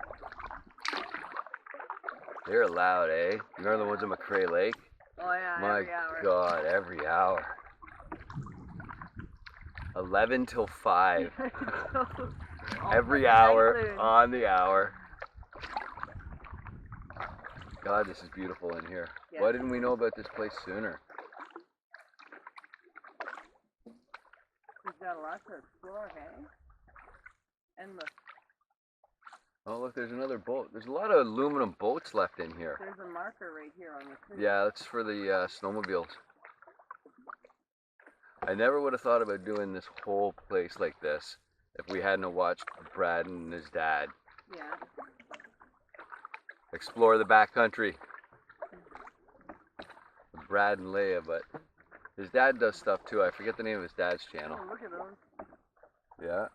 They're loud, eh? You remember the ones at McCrae Lake? Oh yeah, My every hour. God, every hour. 11 till 5. Every hour, on the hour. God, this is beautiful in here. Yeah. Why didn't we know about this place sooner? We've got lots to explore, hey? And look, Oh, look, there's another boat. There's a lot of aluminum boats left in here. there's a marker right here on the tree. Yeah, that's for the snowmobiles. I never would have thought about doing this whole place like this if we hadn't watched Brad and his dad Yeah. explore the backcountry. Brad and Leia, but his dad does stuff too. I forget the name of his dad's channel. Oh, look at those. Yeah.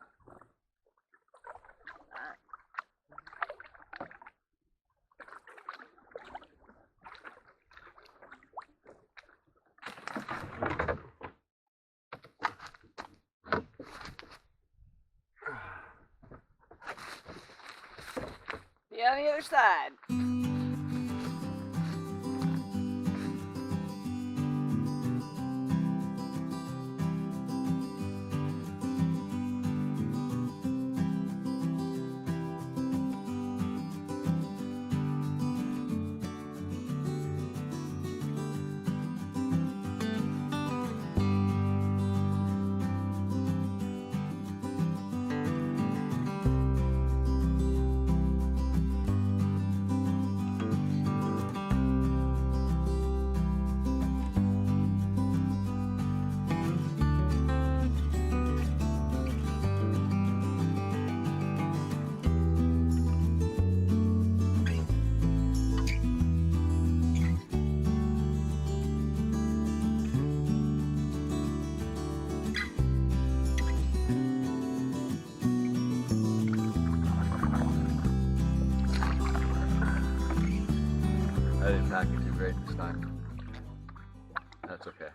See you on the other side. I didn't pack it too great this time. That's okay.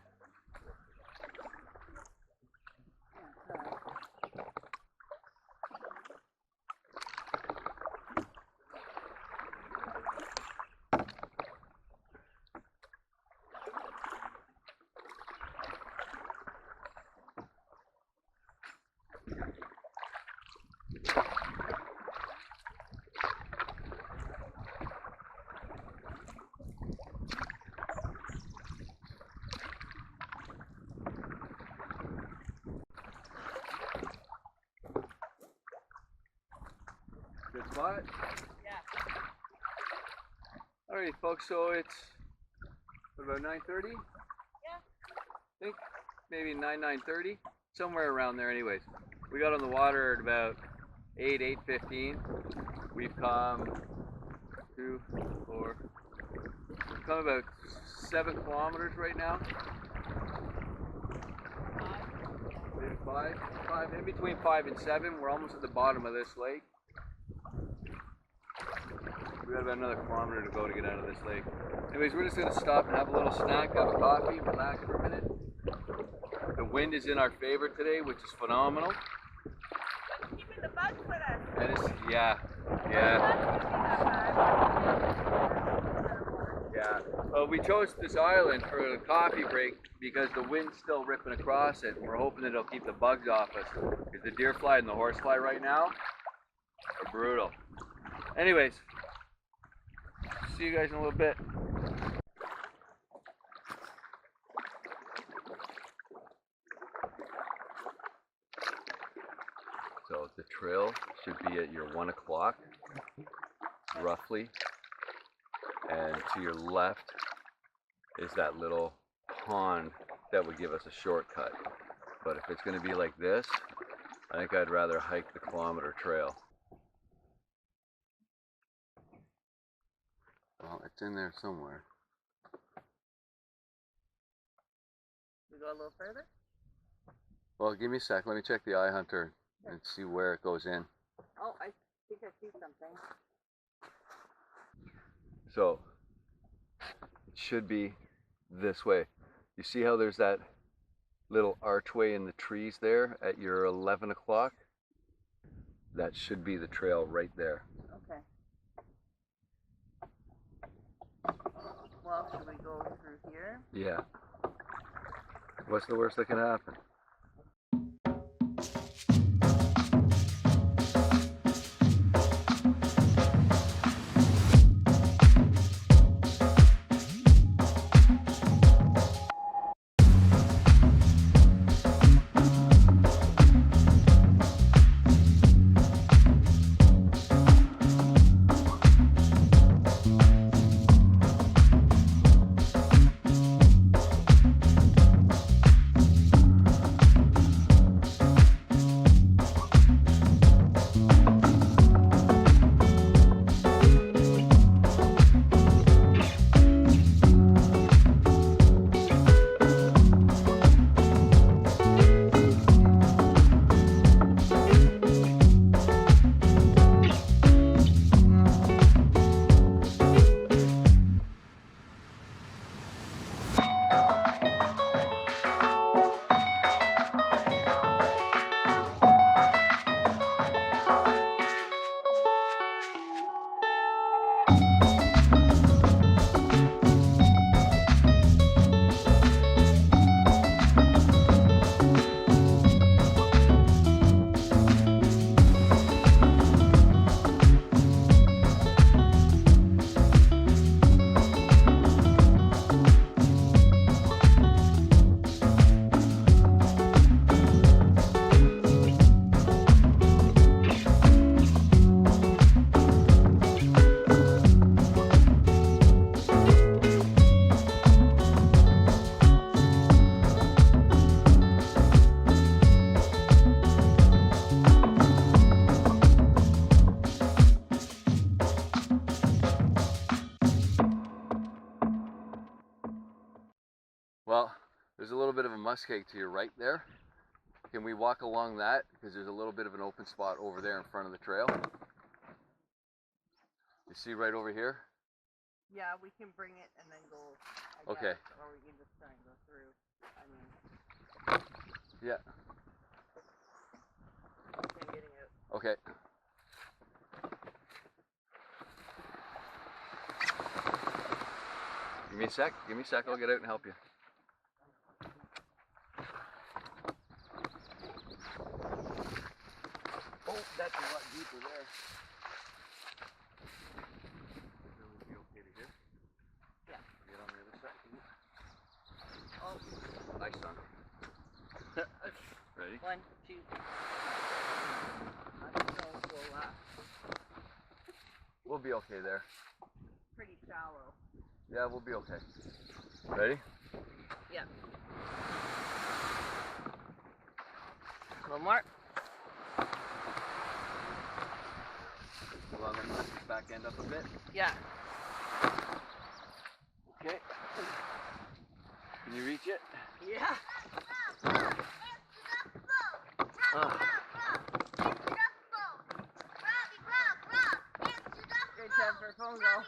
Good spot? Yeah. Alright folks, so it's about 9:30? Yeah. I think maybe 9:30, somewhere around there anyways. We got on the water at about 8:15. We've come 2, 4, we've come about 7 kilometers right now. Maybe 5, in between 5 and 7. We're almost at the bottom of this lake. We got about another kilometer to go to get out of this lake. Anyways, we're just going to stop and have a little snack, have a coffee, relax for a minute. The wind is in our favor today, which is phenomenal. What's keeping the bugs with us? And it's, yeah. Well, we chose this island for a coffee break because the wind's still ripping across it. We're hoping that it'll keep the bugs off us. Because the deer fly and the horse fly right now are brutal. Anyways, see you guys in a little bit. So the trail should be at your 1 o'clock, roughly. And to your left is that little pond that would give us a shortcut. But if it's going to be like this, I think I'd rather hike the kilometer trail. Well, it's in there somewhere. We go a little further? Well, give me a sec. Let me check the eye hunter and see where it goes in. Oh, I think I see something. So it should be this way. You see how there's that little archway in the trees there at your 11 o'clock? That should be the trail right there. Okay. Well, should we go through here? Yeah. What's the worst that can happen? Well, there's a little bit of a muskeg to your right there. Can we walk along that? Because there's a little bit of an open spot over there in front of the trail. You see right over here? Yeah, we can bring it and then go. I Okay. guess, or we can just try and go through. I mean, Yeah. I'm getting out. Okay. Give me a sec. Give me a sec. I'll get out and help you. Oh, that's a lot deeper there. Would be okay to hear? Yeah. Get on the other side. Oh, Nice son. Ready? 1, 2. I don't know. We'll be okay there. Pretty shallow. Yeah, we'll be okay. Ready? Yeah. A little more. Hold on, let me lift this back end up a bit. Yeah. Okay. Can you reach it? Yeah. Good time for a phone call.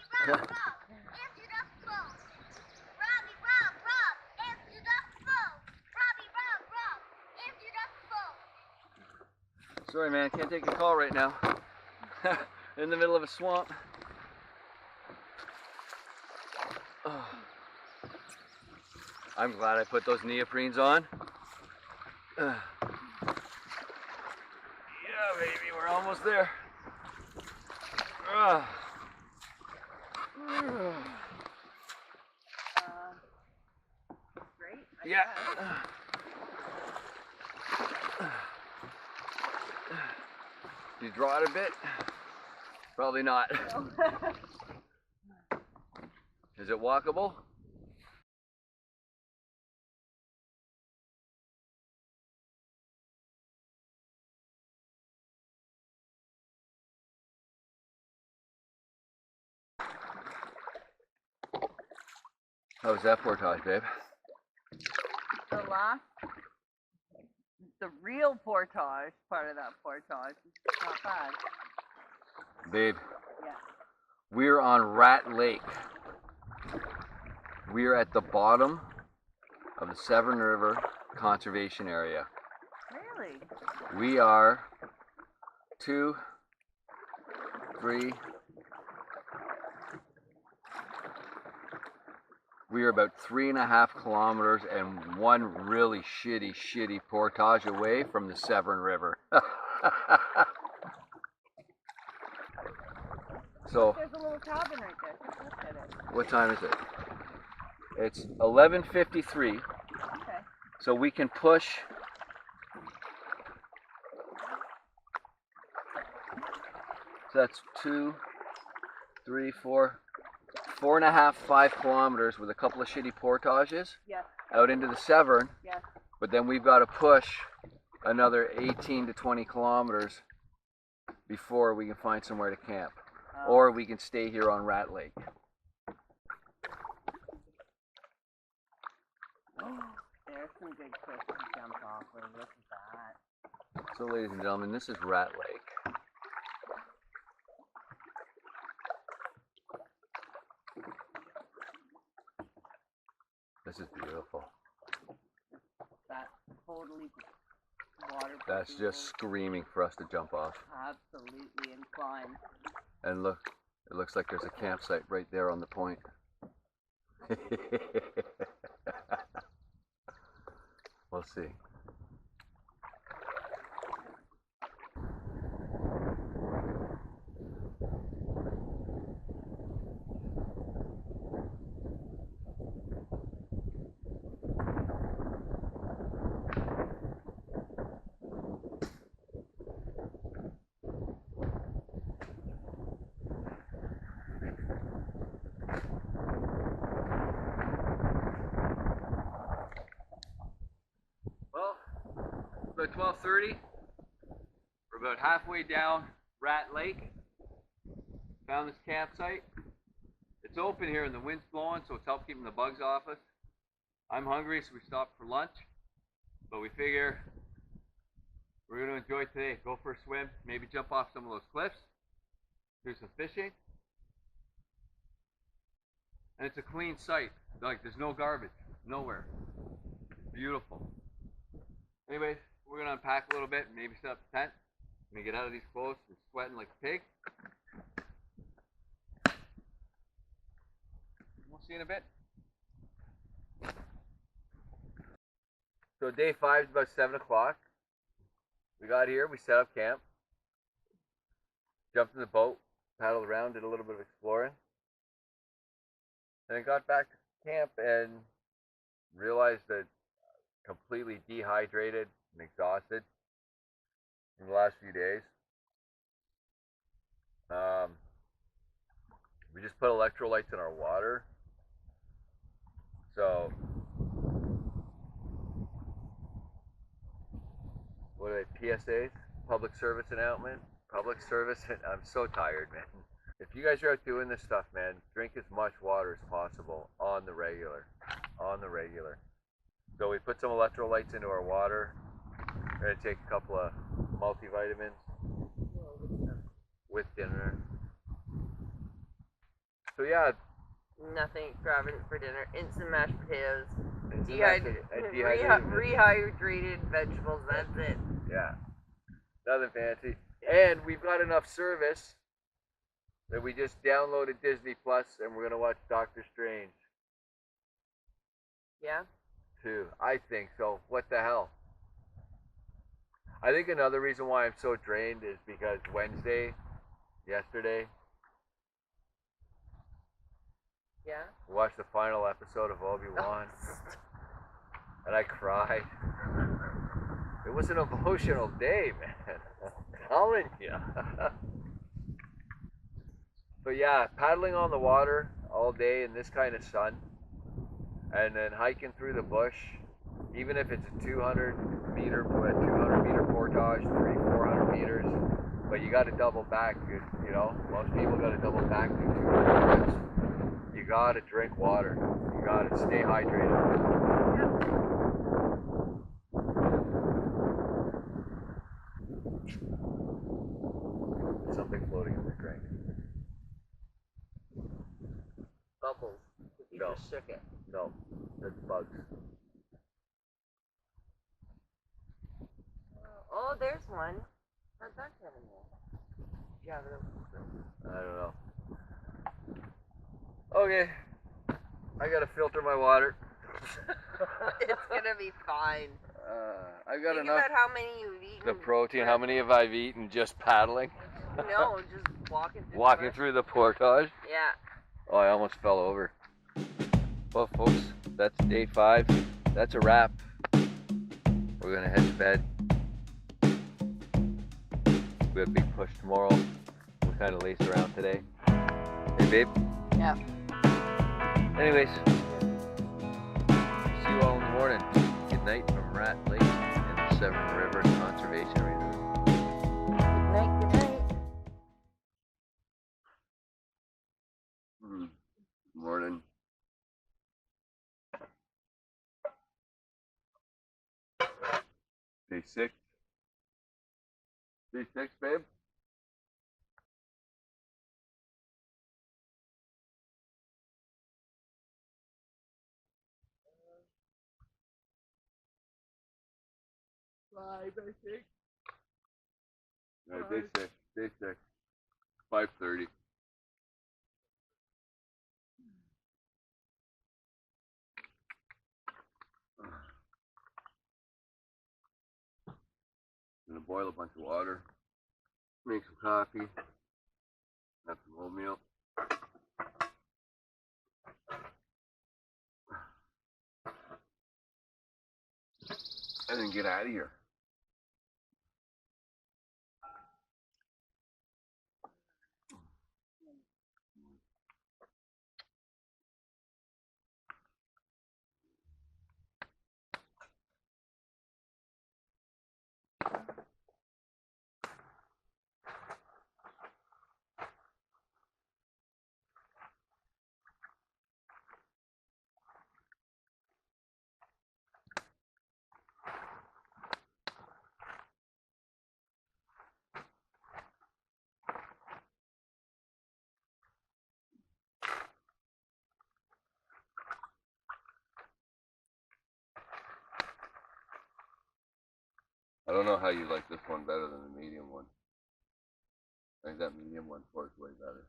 Sorry, man, can't take a call right now. In the middle of a swamp. Oh. I'm glad I put those neoprenes on. Yeah, baby, we're almost there. Great. Yeah. You draw it a bit? Probably not. Is it walkable? How was that portage, babe? The real portage part of that portage is not bad. Babe, Yeah. we're on Rat Lake. We're at the bottom of the Severn River Conservation Area. Really? We are 2, 3, we are about 3.5 kilometers and one really shitty portage away from the Severn River. So, There's a little cabin right there. Take a look at it. what time is it? It's 11:53. Okay. So we can push so that's 2, 3, 4, 4.5, 5 kilometers with a couple of shitty portages Yes. out into the Severn, Yes. but then we've got to push another 18 to 20 kilometers before we can find somewhere to camp. Or we can stay here on Rat Lake. There's some good cliffs to jump off of. Look at that. So ladies and gentlemen, this is Rat Lake. This is beautiful. That's totally waterproof. That's just screaming for us to jump off. Absolutely inclined. And look, it looks like there's a campsite right there on the point. We'll see. Well, it's about 12:30. We're about halfway down Rat Lake. Found this campsite. It's open here and the wind's blowing, so it's helped keeping the bugs off us. I'm hungry, so we stopped for lunch. But we figure we're going to enjoy today. Go for a swim, maybe jump off some of those cliffs, do some fishing. And it's a clean site. Like, there's no garbage, nowhere. Beautiful. Anyways, we're going to unpack a little bit, maybe set up a tent. I'm going to get out of these clothes. I'm sweating like a pig. We'll see you in a bit. So day 5 is about 7 o'clock. We got here, we set up camp. Jumped in the boat, paddled around, did a little bit of exploring. And I got back to camp and realized that completely dehydrated and exhausted in the last few days. We just put electrolytes in our water. So, what are they, PSAs? Public service announcement? I'm so tired, man. If you guys are out doing this stuff, man, drink as much water as possible on the regular. So we put some electrolytes into our water. We're going to take a couple of multivitamins with dinner. So yeah. Nothing extravagant for dinner. Instant mashed potatoes. Dehydrated. Rehydrated vegetables. That's it. Yeah. Nothing fancy. And we've got enough service that we just downloaded Disney Plus and we're going to watch Doctor Strange. Yeah? Too. I think so. What the hell? I think another reason why I'm so drained is because yesterday, Yeah? we watched the final episode of Obi-Wan and I cried. It was an emotional day, man. I'm telling you. But yeah, paddling on the water all day in this kind of sun and then hiking through the bush, even if it's a 200 meter portage, 300-400 meters, but you got to double back, you know, most people got to double back to 200 meters. You got to drink water. You got to stay hydrated. Something floating in the drink. cricket. No, that's bugs. Oh, there's one. How's that coming in? Yeah, I don't know. Okay, I gotta filter my water. it's gonna be fine. I've got Think enough. about how many you've eaten. The protein. How many have I eaten just paddling? No, just walking through. Walking through the portage. Yeah. Oh, I almost fell over. Well, folks, that's day 5. That's a wrap. We're gonna head to bed. We have a big push tomorrow. We're kind of laced around today. Hey, babe. Yeah. Anyways, see you all in the morning. Good night from Rat Lake and the Severn River Conservation Reserve. Good night. Good night. Morning. Day 6. Day 6, babe. Five, I think. Day 6. Day 6. 5:30. Gonna boil a bunch of water, make some coffee, have some oatmeal. And then get out of here. I don't know how you like this one better than the medium one. I think that medium one works way better.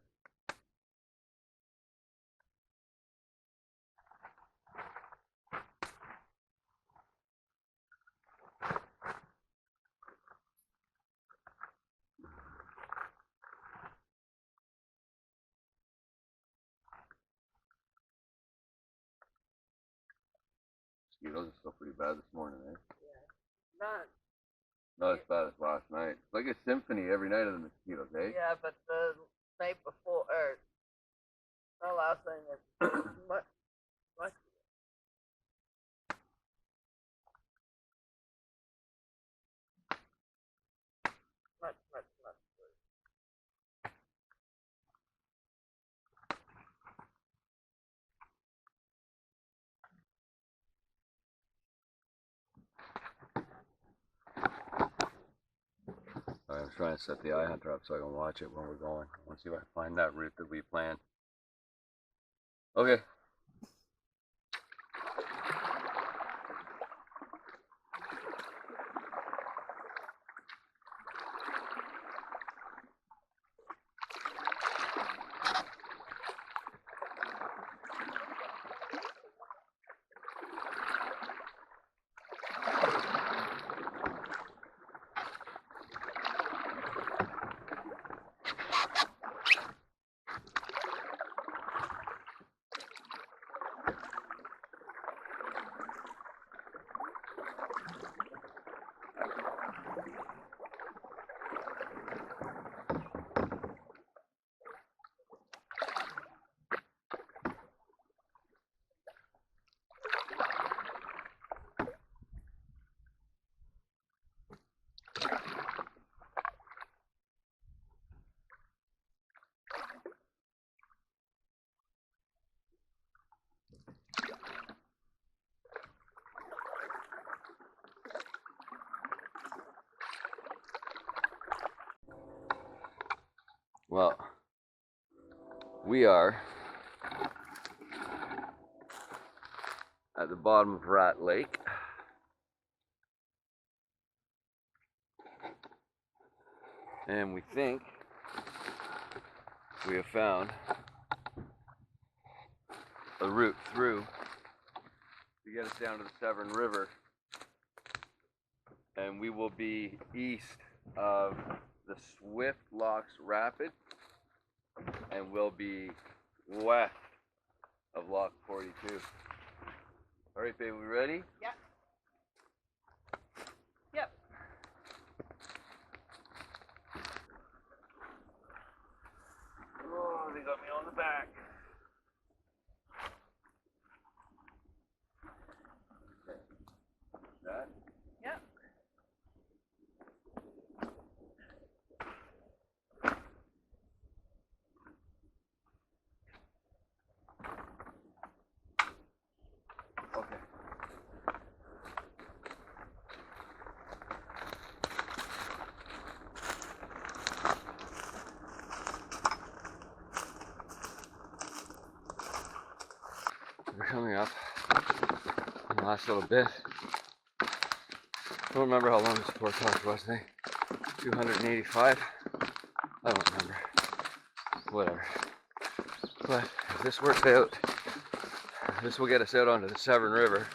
Mosquitoes are still pretty bad this morning, eh? Not. Not as bad as last night. It's like a symphony every night of the mosquitoes, eh? Yeah, but the night before, or the last night, it's much, much. Much. I'm trying to set the eye hunter up so I can watch it when we're going. I want to see if I can find that route that we planned. Okay. Well, we are at the bottom of Rat Lake. And we think we have found a route through to get us down to the Severn River. And we will be east of the Swift Locks Rapid, and we'll be west of Lock 42. All right, babe, we ready? Yep. Yep. Oh, they got me on the back. That? Yep. Okay. We're coming up in the last little bit. I don't remember how long this portage was. I think 285. I don't remember. Whatever. But if this works out, this will get us out onto the Severn River.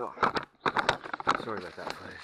Oh, sorry about that, place.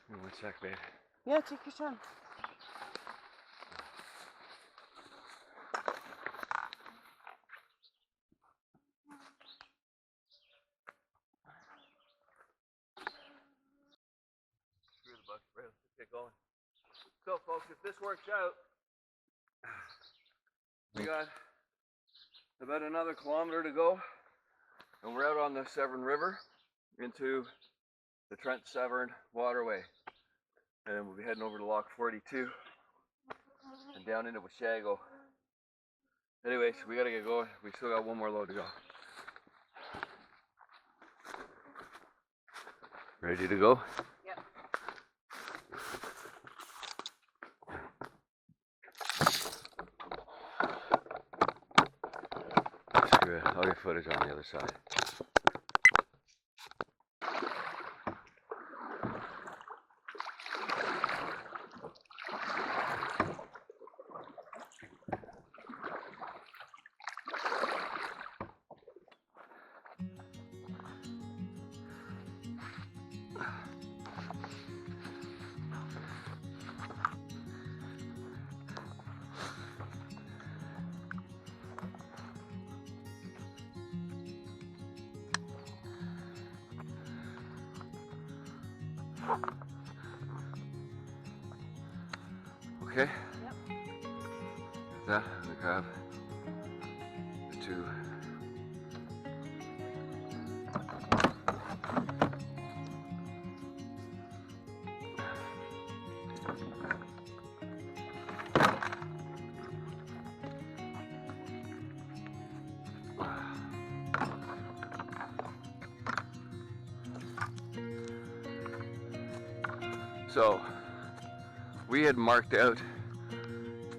One sec, babe. Yeah, take your time. Screw the bucket, right? Let's get going. So, folks, if this works out, we got about another kilometer to go, and we're out on the Severn River into the Trent Severn waterway. And then we'll be heading over to Lock 42 and down into Washago. Anyways, we gotta get going. We still got one more load to go. Ready to go? Yep. Screw it. I'll get footage on the other side. Okay? Yep. That, I'm gonna grab the two. So, we had marked out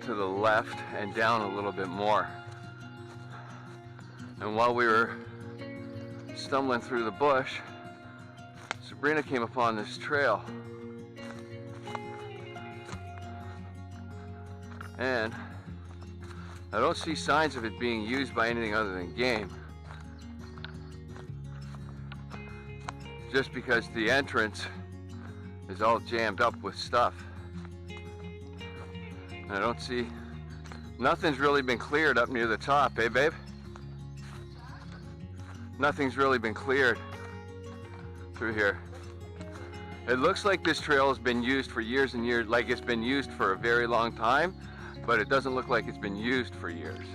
to the left and down a little bit more. And while we were stumbling through the bush, Sabrina came upon this trail. And I don't see signs of it being used by anything other than game. Just because the entrance is all jammed up with stuff. And I don't see Nothing's really been cleared up near the top, eh, babe? Nothing's really been cleared through here. It looks like this trail has been used for years and years, like it's been used for a very long time, but it doesn't look like it's been used for years,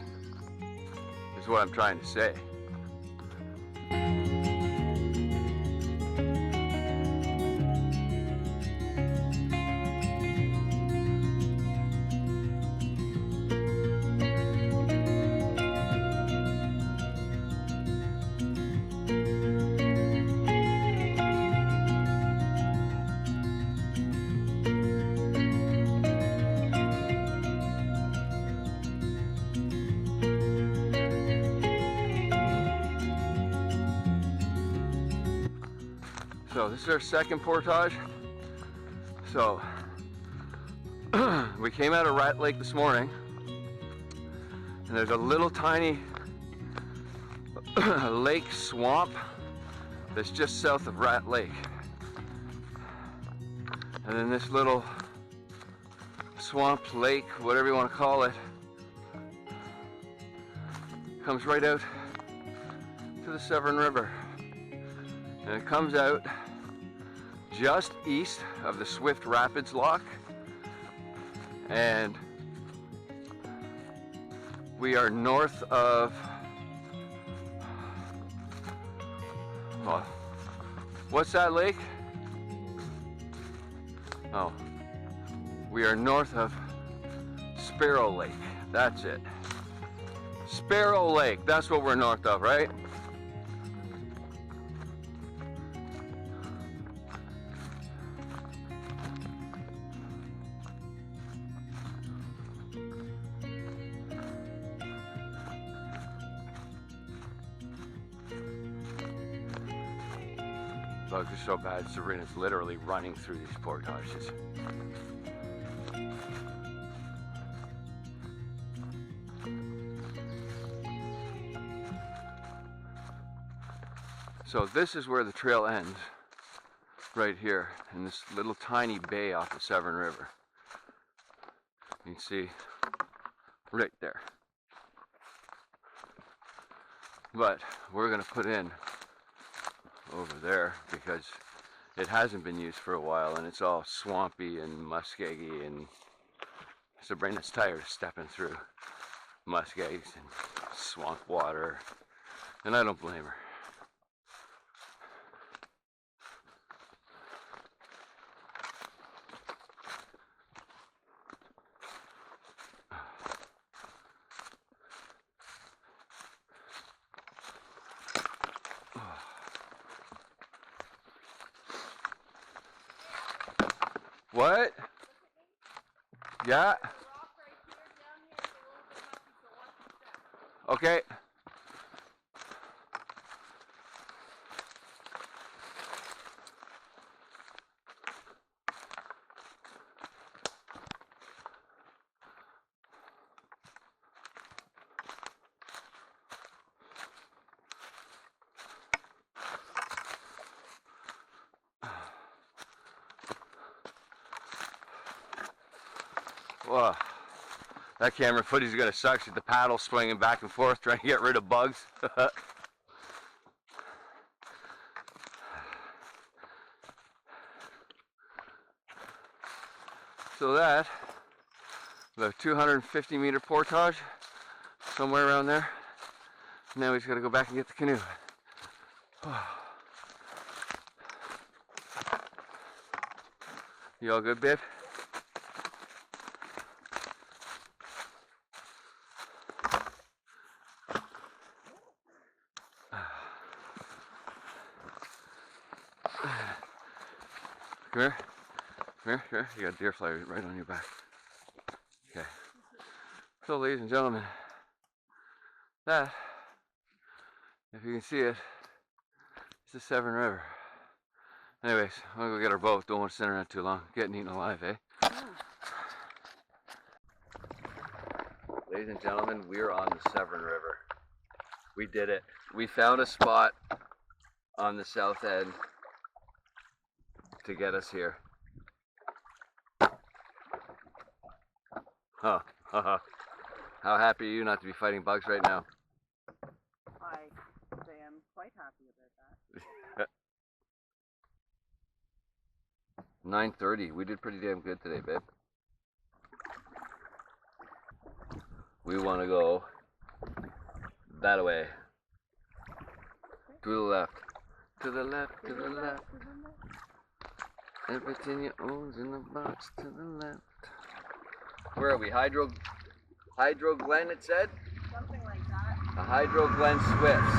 is what I'm trying to say. So this is our second portage. So we came out of Rat Lake this morning, and there's a little tiny lake swamp that's just south of Rat Lake. And then this little swamp, lake, whatever you want to call it, comes right out to the Severn River. And it comes out just east of the Swift Rapids Lock, and we are north of, oh, what's that lake? Oh, we are north of Sparrow Lake. That's it. Sparrow Lake, that's what we're north of, right? Bugs are so bad, Sabrina's literally running through these portages. So this is where the trail ends, right here, in this little tiny bay off the Severn River. You can see right there. But we're gonna put in over there because it hasn't been used for a while and it's all swampy and muskeggy, and Sabrina's tired of stepping through muskegs and swamp water, and I don't blame her. What? Yeah. Okay. Whoa. That camera footage is gonna suck with the paddle swinging back and forth trying to get rid of bugs. So that, the 250 meter portage, somewhere around there. Now we just gotta go back and get the canoe. You all good, babe? Come here. Come here, here. You got a deer fly right on your back. Okay. So, ladies and gentlemen, that, if you can see it, is the Severn River. Anyways, I'm gonna go get our boat. Don't want to sit around too long. Getting eaten alive, eh? Ladies and gentlemen, we're on the Severn River. We did it. We found a spot on the south end to get us here. Huh. How happy are you not to be fighting bugs right now? I am quite happy about that. 9:30. We did pretty damn good today, babe. We want to go that way. To the left. To the left, to the left. Everything you own's in the box to the left. Where are we? Hydro Glen, it said? Something like that. A Hydro Glen Swifts.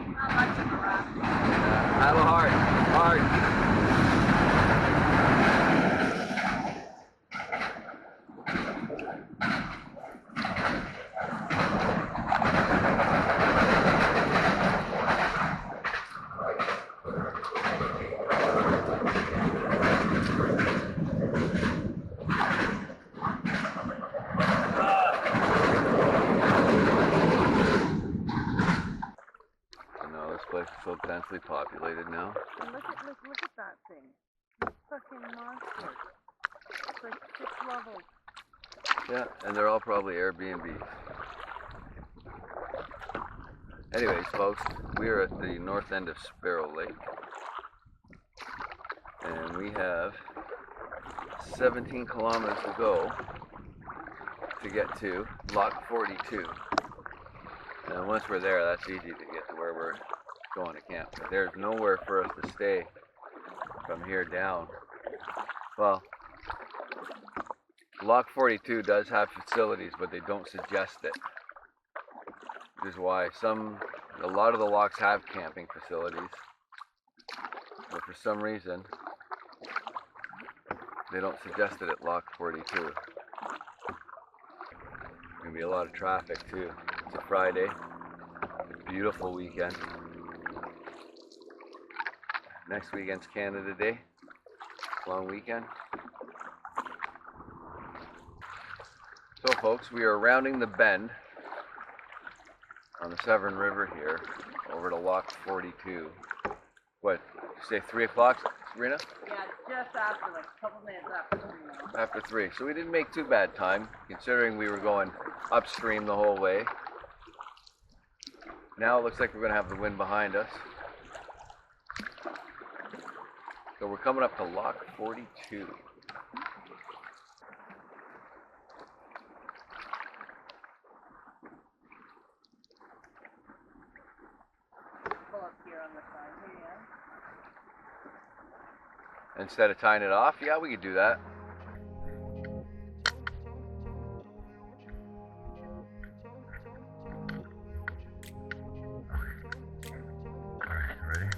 Not much of a wrap. Paddle hard, hard. I know this place is so densely populated now. And look at that thing. It's fucking monster. It's like 6 levels. Yeah, and they're all probably Airbnbs. Anyways, folks, we are at the north end of Sparrow Lake. And we have 17 kilometers to go to get to Lock 42. And once we're there, that's easy to get to where we're going to camp. But there's nowhere for us to stay from here down. Well, Lock 42 does have facilities, but they don't suggest it. Which is why a lot of the locks have camping facilities. But for some reason, they don't suggest it at Lock 42. Gonna be a lot of traffic too. It's a Friday. Beautiful weekend. Next weekend's Canada Day. Long weekend. So folks, we are rounding the bend on the Severn River here over to Lock 42. What, you say 3 o'clock, Sabrina? Yeah, just after, like a couple minutes after 3 now. After 3. So we didn't make too bad time, considering we were going upstream the whole way. Now it looks like we're going to have the wind behind us. So we're coming up to Lock 42. Pull up here on the side here, yeah. Instead of tying it off, yeah, we could do that. Ready?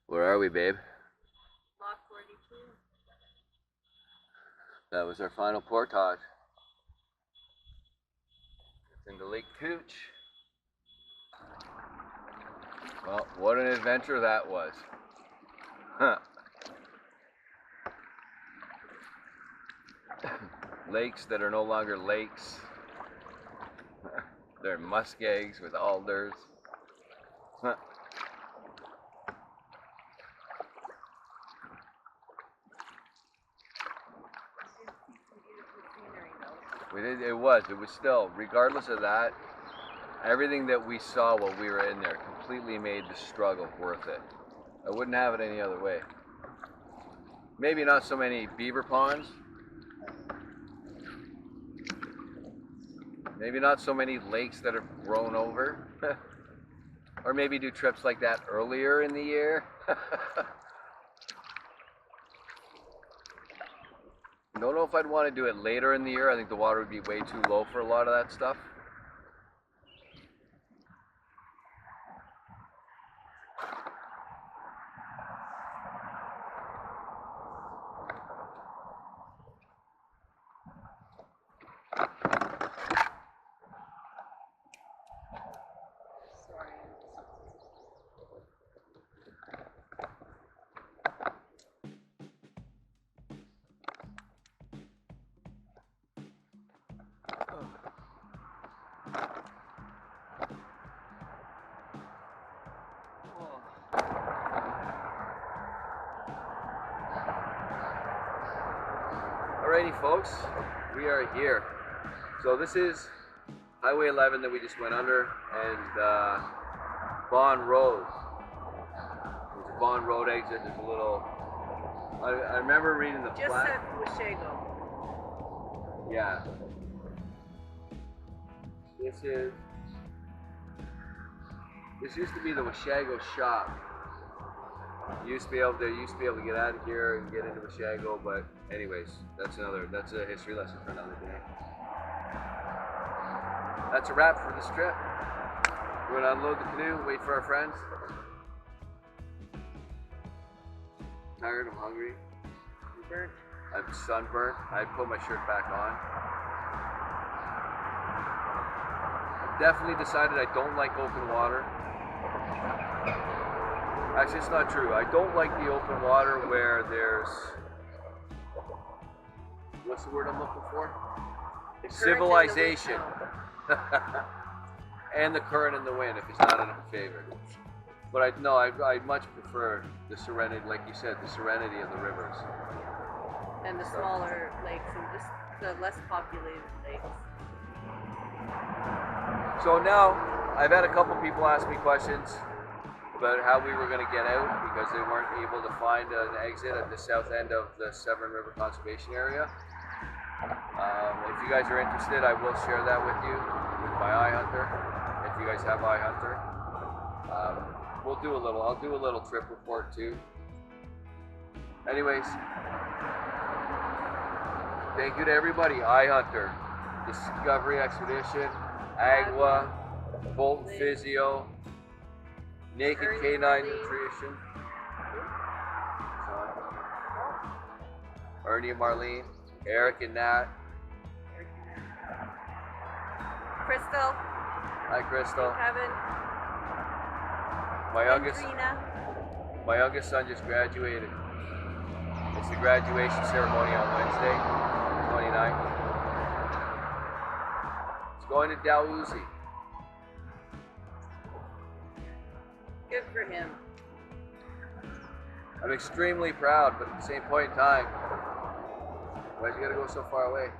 Where are we, babe? Lock 42. That was our final portage. It's into Lake Tooch. Well, what an adventure that was. Huh. Lakes that are no longer lakes. They're muskegs with alders. Huh. It was still, regardless of that, everything that we saw while we were in there completely made the struggle worth it. I wouldn't have it any other way. Maybe not so many beaver ponds. Maybe not so many lakes that have grown over. Or maybe do trips like that earlier in the year. Don't know if I'd want to do it later in the year. I think the water would be way too low for a lot of that stuff. Alrighty folks, we are here. So this is Highway 11 that we just went under, and Vaughan Road. There's a Vaughan Road exit. There's a little, I remember reading the Just flat. said Washago. Yeah. This used to be the Washago shop. You used to be able to get out of here and get into Washago, but anyways, that's a history lesson for another day. That's a wrap for this trip. We're gonna unload the canoe, wait for our friends. Tired, I'm hungry. I'm burnt. I'm sunburnt. I put my shirt back on. I've definitely decided I don't like open water. Actually, it's not true. I don't like the open water where there's, what's the word I'm looking for? Civilization. And the current and the wind, if it's not in favor. But I much prefer the serenity, like you said, the serenity of the rivers. And the smaller lakes and just the less populated lakes. So now, I've had a couple people ask me questions about how we were going to get out because they weren't able to find an exit at the south end of the Severn River Conservation Area. If you guys are interested, I will share that with you with my iHunter. If you guys have iHunter, I'll do a little trip report too. Anyways, thank you to everybody. iHunter, Discovery Expedition, Agua, Bolton Physio, Naked Canine Nutrition, Ernie and Marlene, Eric and Nat. Crystal. Hi, Crystal. Kevin. My youngest son just graduated. It's the graduation ceremony on Wednesday, 29th. It's going to Dalhousie. Good for him. I'm extremely proud, but at the same point in time, why'd you gotta go so far away?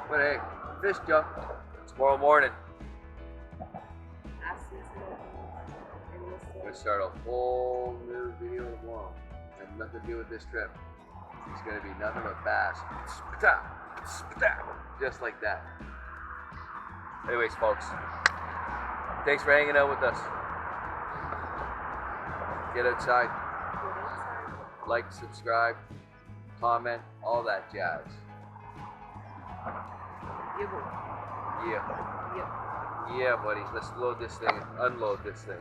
But hey, fish jump tomorrow morning. I'm gonna start a whole new video tomorrow. It has nothing to do with this trip. It's gonna be nothing but bass. Just like that. Anyways, folks, thanks for hanging out with us. Get outside. Like, subscribe, comment, all that jazz. Yeah. Yep. Yeah, buddy. Let's load this thing, unload this thing.